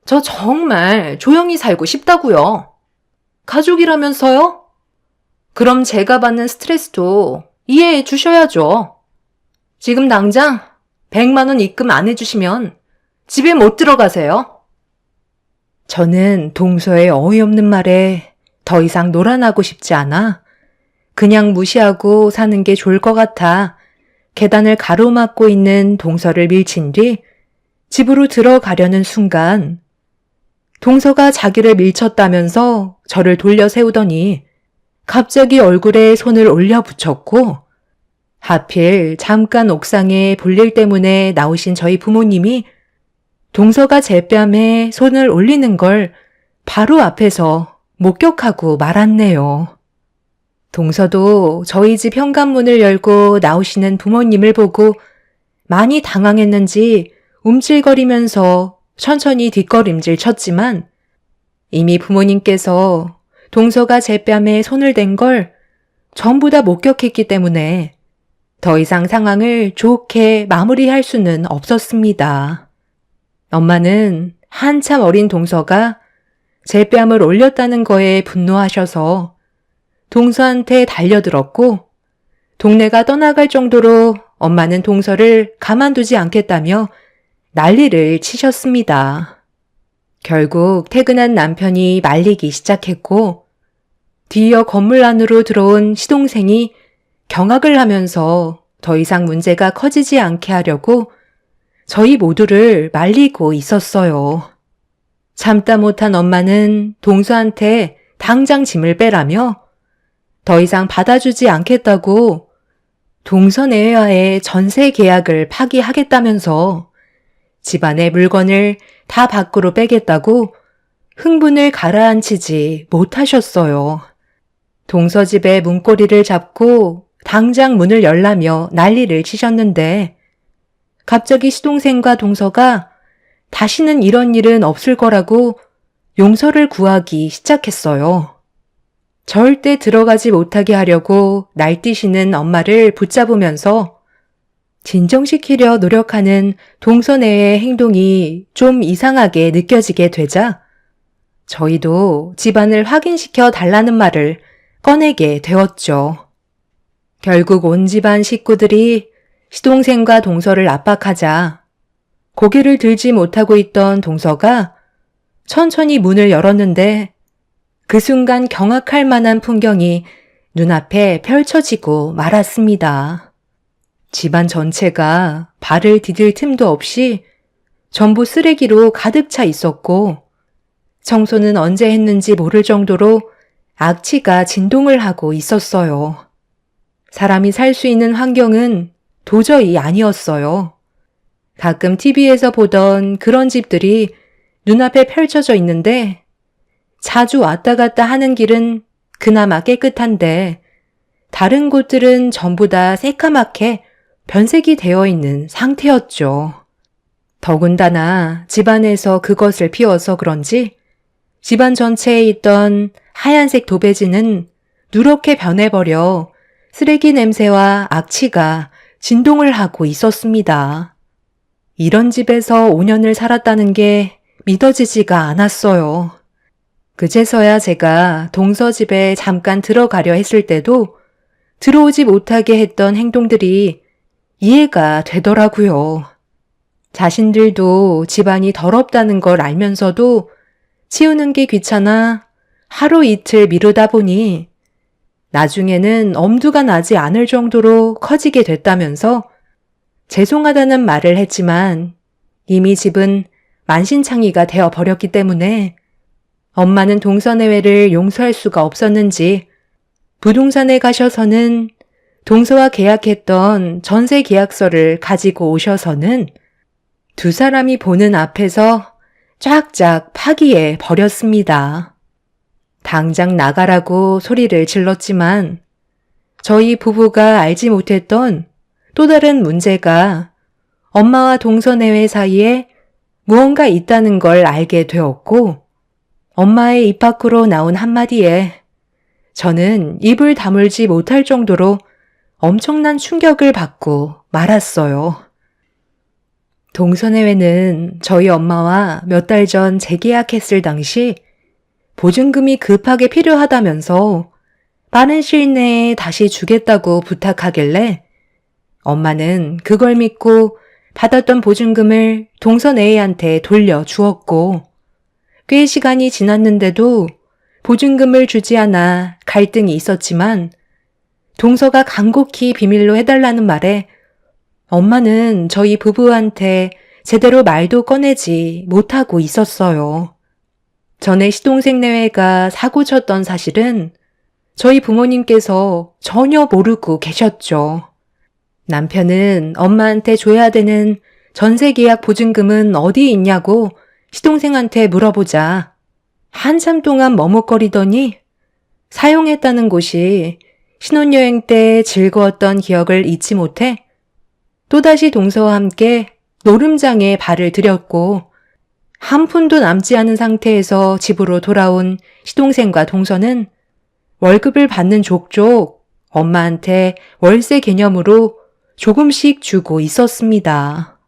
저 정말 조용히 살고 싶다고요. 가족이라면서요? 그럼 제가 받는 스트레스도 이해해 주셔야죠. 지금 당장 100만 원 입금 안 해주시면 집에 못 들어가세요. 저는 동서의 어이없는 말에 더 이상 놀아나고 싶지 않아 그냥 무시하고 사는 게 좋을 것 같아 계단을 가로막고 있는 동서를 밀친 뒤 집으로 들어가려는 순간 동서가 자기를 밀쳤다면서 저를 돌려 세우더니 갑자기 얼굴에 손을 올려 붙였고 하필 잠깐 옥상에 볼일 때문에 나오신 저희 부모님이 동서가 제 뺨에 손을 올리는 걸 바로 앞에서 목격하고 말았네요. 동서도 저희 집 현관문을 열고 나오시는 부모님을 보고 많이 당황했는지 움찔거리면서 천천히 뒷걸음질 쳤지만 이미 부모님께서 동서가 제 뺨에 손을 댄 걸 전부 다 목격했기 때문에 더 이상 상황을 좋게 마무리할 수는 없었습니다. 엄마는 한참 어린 동서가 제 뺨을 올렸다는 거에 분노하셔서 동서한테 달려들었고 동네가 떠나갈 정도로 엄마는 동서를 가만두지 않겠다며 난리를 치셨습니다. 결국 퇴근한 남편이 말리기 시작했고 뒤이어 건물 안으로 들어온 시동생이 경악을 하면서 더 이상 문제가 커지지 않게 하려고 저희 모두를 말리고 있었어요. 참다 못한 엄마는 동서한테 당장 짐을 빼라며 더 이상 받아주지 않겠다고 동서 내외와의 전세 계약을 파기하겠다면서 집안의 물건을 다 밖으로 빼겠다고 흥분을 가라앉히지 못하셨어요. 동서 집의 문고리를 잡고 당장 문을 열라며 난리를 치셨는데 갑자기 시동생과 동서가 다시는 이런 일은 없을 거라고 용서를 구하기 시작했어요. 절대 들어가지 못하게 하려고 날뛰시는 엄마를 붙잡으면서 진정시키려 노력하는 동서네의 행동이 좀 이상하게 느껴지게 되자 저희도 집안을 확인시켜 달라는 말을 꺼내게 되었죠. 결국 온 집안 식구들이 시동생과 동서를 압박하자 고개를 들지 못하고 있던 동서가 천천히 문을 열었는데 그 순간 경악할 만한 풍경이 눈앞에 펼쳐지고 말았습니다. 집안 전체가 발을 디딜 틈도 없이 전부 쓰레기로 가득 차 있었고 청소는 언제 했는지 모를 정도로 악취가 진동을 하고 있었어요. 사람이 살 수 있는 환경은 도저히 아니었어요. 가끔 TV에서 보던 그런 집들이 눈앞에 펼쳐져 있는데 자주 왔다 갔다 하는 길은 그나마 깨끗한데 다른 곳들은 전부 다 새까맣게 변색이 되어 있는 상태였죠. 더군다나 집안에서 그것을 피워서 그런지 집안 전체에 있던 하얀색 도배지는 누렇게 변해버려 쓰레기 냄새와 악취가 진동을 하고 있었습니다. 이런 집에서 5년을 살았다는 게 믿어지지가 않았어요. 그제서야 제가 동서 집에 잠깐 들어가려 했을 때도 들어오지 못하게 했던 행동들이 이해가 되더라고요. 자신들도 집안이 더럽다는 걸 알면서도 치우는 게 귀찮아 하루 이틀 미루다 보니 나중에는 엄두가 나지 않을 정도로 커지게 됐다면서 죄송하다는 말을 했지만 이미 집은 만신창이가 되어 버렸기 때문에 엄마는 동서내외를 용서할 수가 없었는지 부동산에 가셔서는 동서와 계약했던 전세 계약서를 가지고 오셔서는 두 사람이 보는 앞에서 쫙쫙 파기해 버렸습니다. 당장 나가라고 소리를 질렀지만 저희 부부가 알지 못했던 또 다른 문제가 엄마와 동서내외 사이에 무언가 있다는 걸 알게 되었고 엄마의 입 밖으로 나온 한마디에 저는 입을 다물지 못할 정도로 엄청난 충격을 받고 말았어요. 동서내외는 저희 엄마와 몇 달 전 재계약했을 당시 보증금이 급하게 필요하다면서 빠른 시일 내에 다시 주겠다고 부탁하길래 엄마는 그걸 믿고 받았던 보증금을 동서내외한테 돌려주었고 꽤 시간이 지났는데도 보증금을 주지 않아 갈등이 있었지만 동서가 간곡히 비밀로 해달라는 말에 엄마는 저희 부부한테 제대로 말도 꺼내지 못하고 있었어요. 전에 시동생 내외가 사고 쳤던 사실은 저희 부모님께서 전혀 모르고 계셨죠. 남편은 엄마한테 줘야 되는 전세 계약 보증금은 어디 있냐고 시동생한테 물어보자 한참 동안 머뭇거리더니 사용했다는 곳이 신혼여행 때 즐거웠던 기억을 잊지 못해 또다시 동서와 함께 노름장에 발을 들였고 한 푼도 남지 않은 상태에서 집으로 돌아온 시동생과 동서는 월급을 받는 족족 엄마한테 월세 개념으로 조금씩 주고 있었습니다.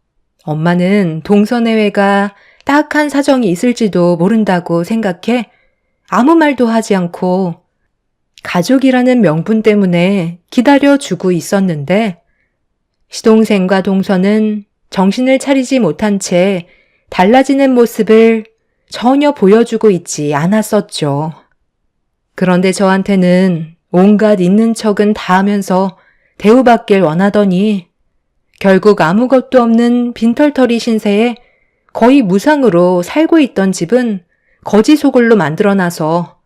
엄마는 동서내외가 딱한 사정이 있을지도 모른다고 생각해 아무 말도 하지 않고 가족이라는 명분 때문에 기다려주고 있었는데 시동생과 동서는 정신을 차리지 못한 채 달라지는 모습을 전혀 보여주고 있지 않았었죠. 그런데 저한테는 온갖 있는 척은 다 하면서 대우받길 원하더니 결국 아무것도 없는 빈털터리 신세에 거의 무상으로 살고 있던 집은 거지 소굴로 만들어놔서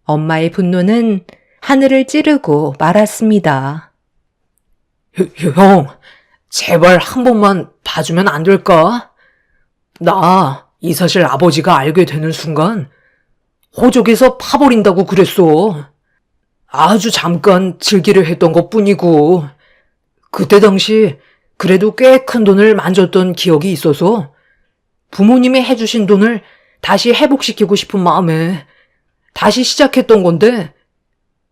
엄마의 분노는 하늘을 찌르고 말았습니다. 형, 제발 한 번만 봐주면 안 될까? 나 이 사실 아버지가 알게 되는 순간 호적에서 파버린다고 그랬어. 아주 잠깐 즐기려 했던 것뿐이고 그때 당시 그래도 꽤 큰 돈을 만졌던 기억이 있어서 부모님이 해주신 돈을 다시 회복시키고 싶은 마음에 다시 시작했던 건데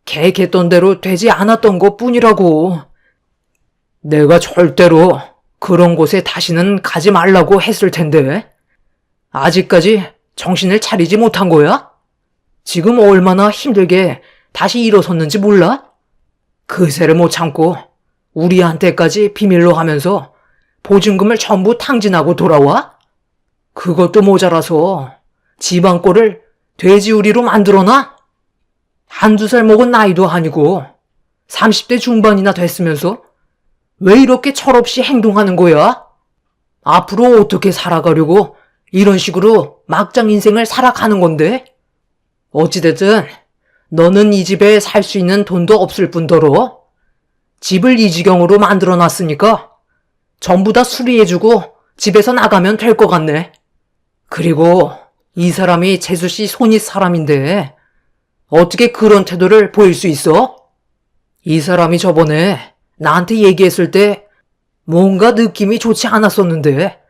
계획했던 대로 되지 않았던 것뿐이라고. 내가 절대로 그런 곳에 다시는 가지 말라고 했을 텐데 아직까지 정신을 차리지 못한 거야? 지금 얼마나 힘들게 다시 일어섰는지 몰라? 그새를 못 참고 우리한테까지 비밀로 하면서 보증금을 전부 탕진하고 돌아와? 그것도 모자라서 집안 꼴을 돼지우리로 만들어놔? 한두 살 먹은 나이도 아니고 30대 중반이나 됐으면서 왜 이렇게 철없이 행동하는 거야? 앞으로 어떻게 살아가려고 이런 식으로 막장 인생을 살아가는 건데? 어찌됐든 너는 이 집에 살 수 있는 돈도 없을 뿐더러 집을 이 지경으로 만들어놨으니까 전부 다 수리해주고 집에서 나가면 될 것 같네. 그리고 이 사람이 재수씨 손윗 사람인데 어떻게 그런 태도를 보일 수 있어? 이 사람이 저번에 나한테 얘기했을 때 뭔가 느낌이 좋지 않았었는데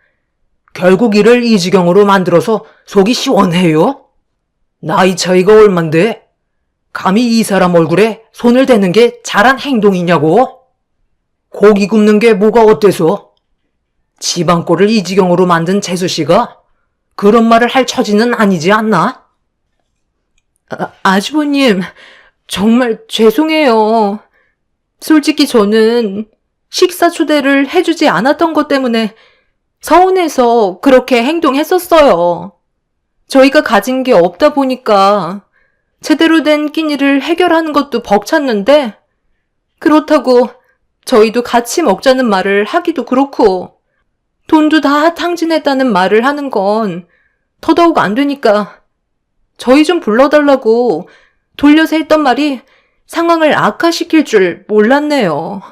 결국 이를 이 지경으로 만들어서 속이 시원해요? 나이 차이가 얼만데 감히 이 사람 얼굴에 손을 대는 게 잘한 행동이냐고? 고기 굽는 게 뭐가 어때서? 집안 꼴을 이 지경으로 만든 재수씨가 그런 말을 할 처지는 아니지 않나? 아주버님, 정말 죄송해요. 솔직히 저는 식사 초대를 해주지 않았던 것 때문에 서운해서 그렇게 행동했었어요. 저희가 가진 게 없다 보니까 제대로 된 끼니를 해결하는 것도 벅찼는데 그렇다고 저희도 같이 먹자는 말을 하기도 그렇고 돈도 다 탕진했다는 말을 하는 건 더더욱 안 되니까 저희 좀 불러달라고 돌려서 했던 말이 상황을 악화시킬 줄 몰랐네요.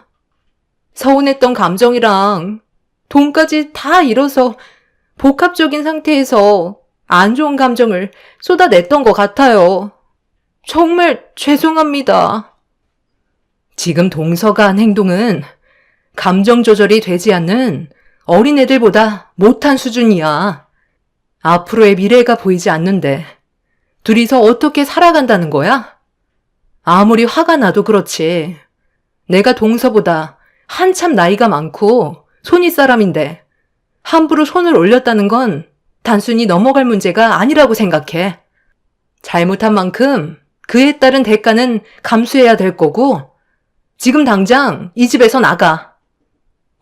서운했던 감정이랑 돈까지 다 잃어서 복합적인 상태에서 안 좋은 감정을 쏟아냈던 것 같아요. 정말 죄송합니다. 지금 동서가 한 행동은 감정 조절이 되지 않는 어린애들보다 못한 수준이야. 앞으로의 미래가 보이지 않는데 둘이서 어떻게 살아간다는 거야? 아무리 화가 나도 그렇지. 내가 동서보다 한참 나이가 많고 손윗사람인데 함부로 손을 올렸다는 건 단순히 넘어갈 문제가 아니라고 생각해. 잘못한 만큼 그에 따른 대가는 감수해야 될 거고 지금 당장 이 집에서 나가.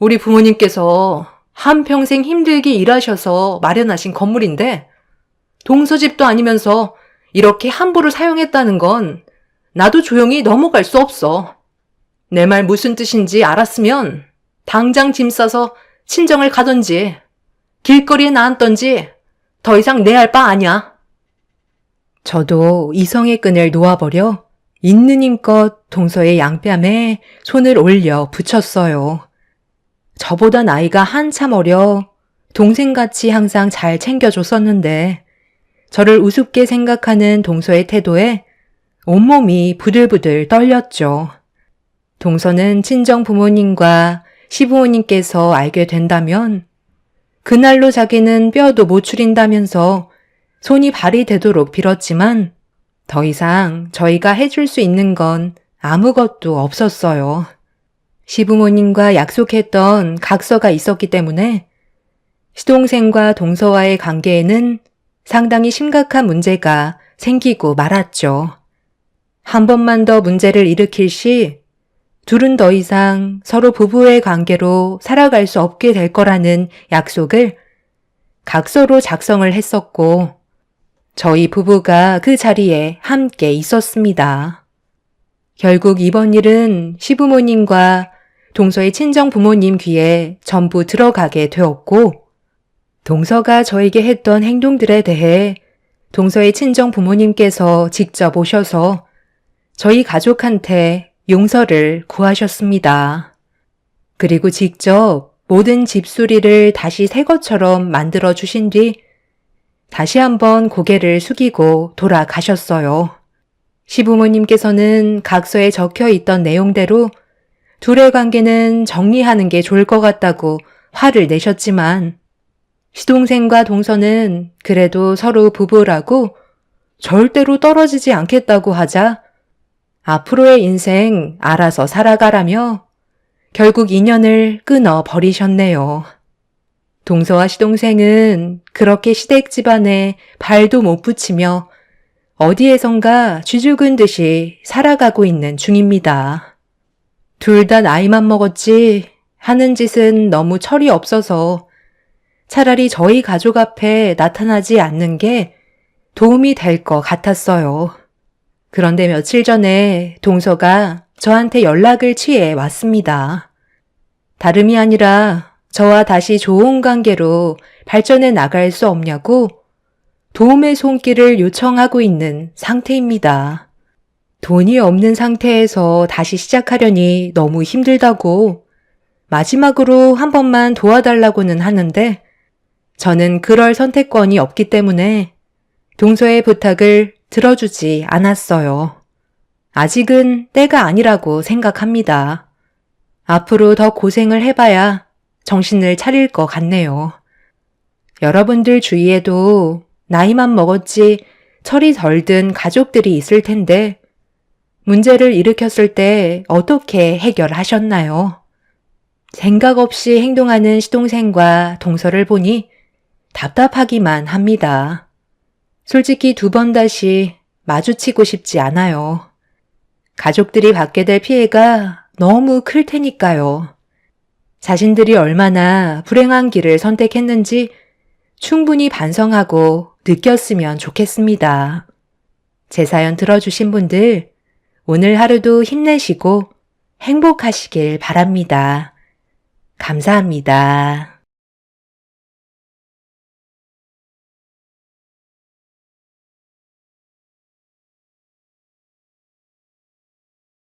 우리 부모님께서 한평생 힘들게 일하셔서 마련하신 건물인데 동서집도 아니면서 이렇게 함부로 사용했다는 건 나도 조용히 넘어갈 수 없어. 내 말 무슨 뜻인지 알았으면 당장 짐 싸서 친정을 가던지 길거리에 나앉던지 더 이상 내 알 바 아냐. 저도 이성의 끈을 놓아버려 있는 힘껏 동서의 양뺨에 손을 올려 붙였어요. 저보다 나이가 한참 어려 동생같이 항상 잘 챙겨줬었는데 저를 우습게 생각하는 동서의 태도에 온몸이 부들부들 떨렸죠. 동서는 친정 부모님과 시부모님께서 알게 된다면 그날로 자기는 뼈도 못 추린다면서 손이 발이 되도록 빌었지만 더 이상 저희가 해줄 수 있는 건 아무것도 없었어요. 시부모님과 약속했던 각서가 있었기 때문에 시동생과 동서와의 관계에는 상당히 심각한 문제가 생기고 말았죠. 한 번만 더 문제를 일으킬 시 둘은 더 이상 서로 부부의 관계로 살아갈 수 없게 될 거라는 약속을 각서로 작성을 했었고 저희 부부가 그 자리에 함께 있었습니다. 결국 이번 일은 시부모님과 동서의 친정 부모님 귀에 전부 들어가게 되었고 동서가 저에게 했던 행동들에 대해 동서의 친정 부모님께서 직접 오셔서 저희 가족한테 용서를 구하셨습니다. 그리고 직접 모든 집수리를 다시 새 것처럼 만들어 주신 뒤 다시 한번 고개를 숙이고 돌아가셨어요. 시부모님께서는 각서에 적혀 있던 내용대로 둘의 관계는 정리하는 게 좋을 것 같다고 화를 내셨지만 시동생과 동서는 그래도 서로 부부라고 절대로 떨어지지 않겠다고 하자 앞으로의 인생 알아서 살아가라며 결국 인연을 끊어 버리셨네요. 동서와 시동생은 그렇게 시댁 집안에 발도 못 붙이며 어디에선가 쥐죽은 듯이 살아가고 있는 중입니다. 둘 다 나이만 먹었지 하는 짓은 너무 철이 없어서 차라리 저희 가족 앞에 나타나지 않는 게 도움이 될 것 같았어요. 그런데 며칠 전에 동서가 저한테 연락을 취해 왔습니다. 다름이 아니라 저와 다시 좋은 관계로 발전해 나갈 수 없냐고 도움의 손길을 요청하고 있는 상태입니다. 돈이 없는 상태에서 다시 시작하려니 너무 힘들다고 마지막으로 한 번만 도와달라고는 하는데 저는 그럴 선택권이 없기 때문에 동서의 부탁을 들어주지 않았어요. 아직은 때가 아니라고 생각합니다. 앞으로 더 고생을 해봐야 정신을 차릴 것 같네요. 여러분들 주위에도 나이만 먹었지 철이 덜 든 가족들이 있을 텐데 문제를 일으켰을 때 어떻게 해결하셨나요? 생각 없이 행동하는 시동생과 동서를 보니 답답하기만 합니다. 솔직히 2번 다시 마주치고 싶지 않아요. 가족들이 받게 될 피해가 너무 클 테니까요. 자신들이 얼마나 불행한 길을 선택했는지 충분히 반성하고 느꼈으면 좋겠습니다. 제 사연 들어주신 분들, 오늘 하루도 힘내시고 행복하시길 바랍니다. 감사합니다.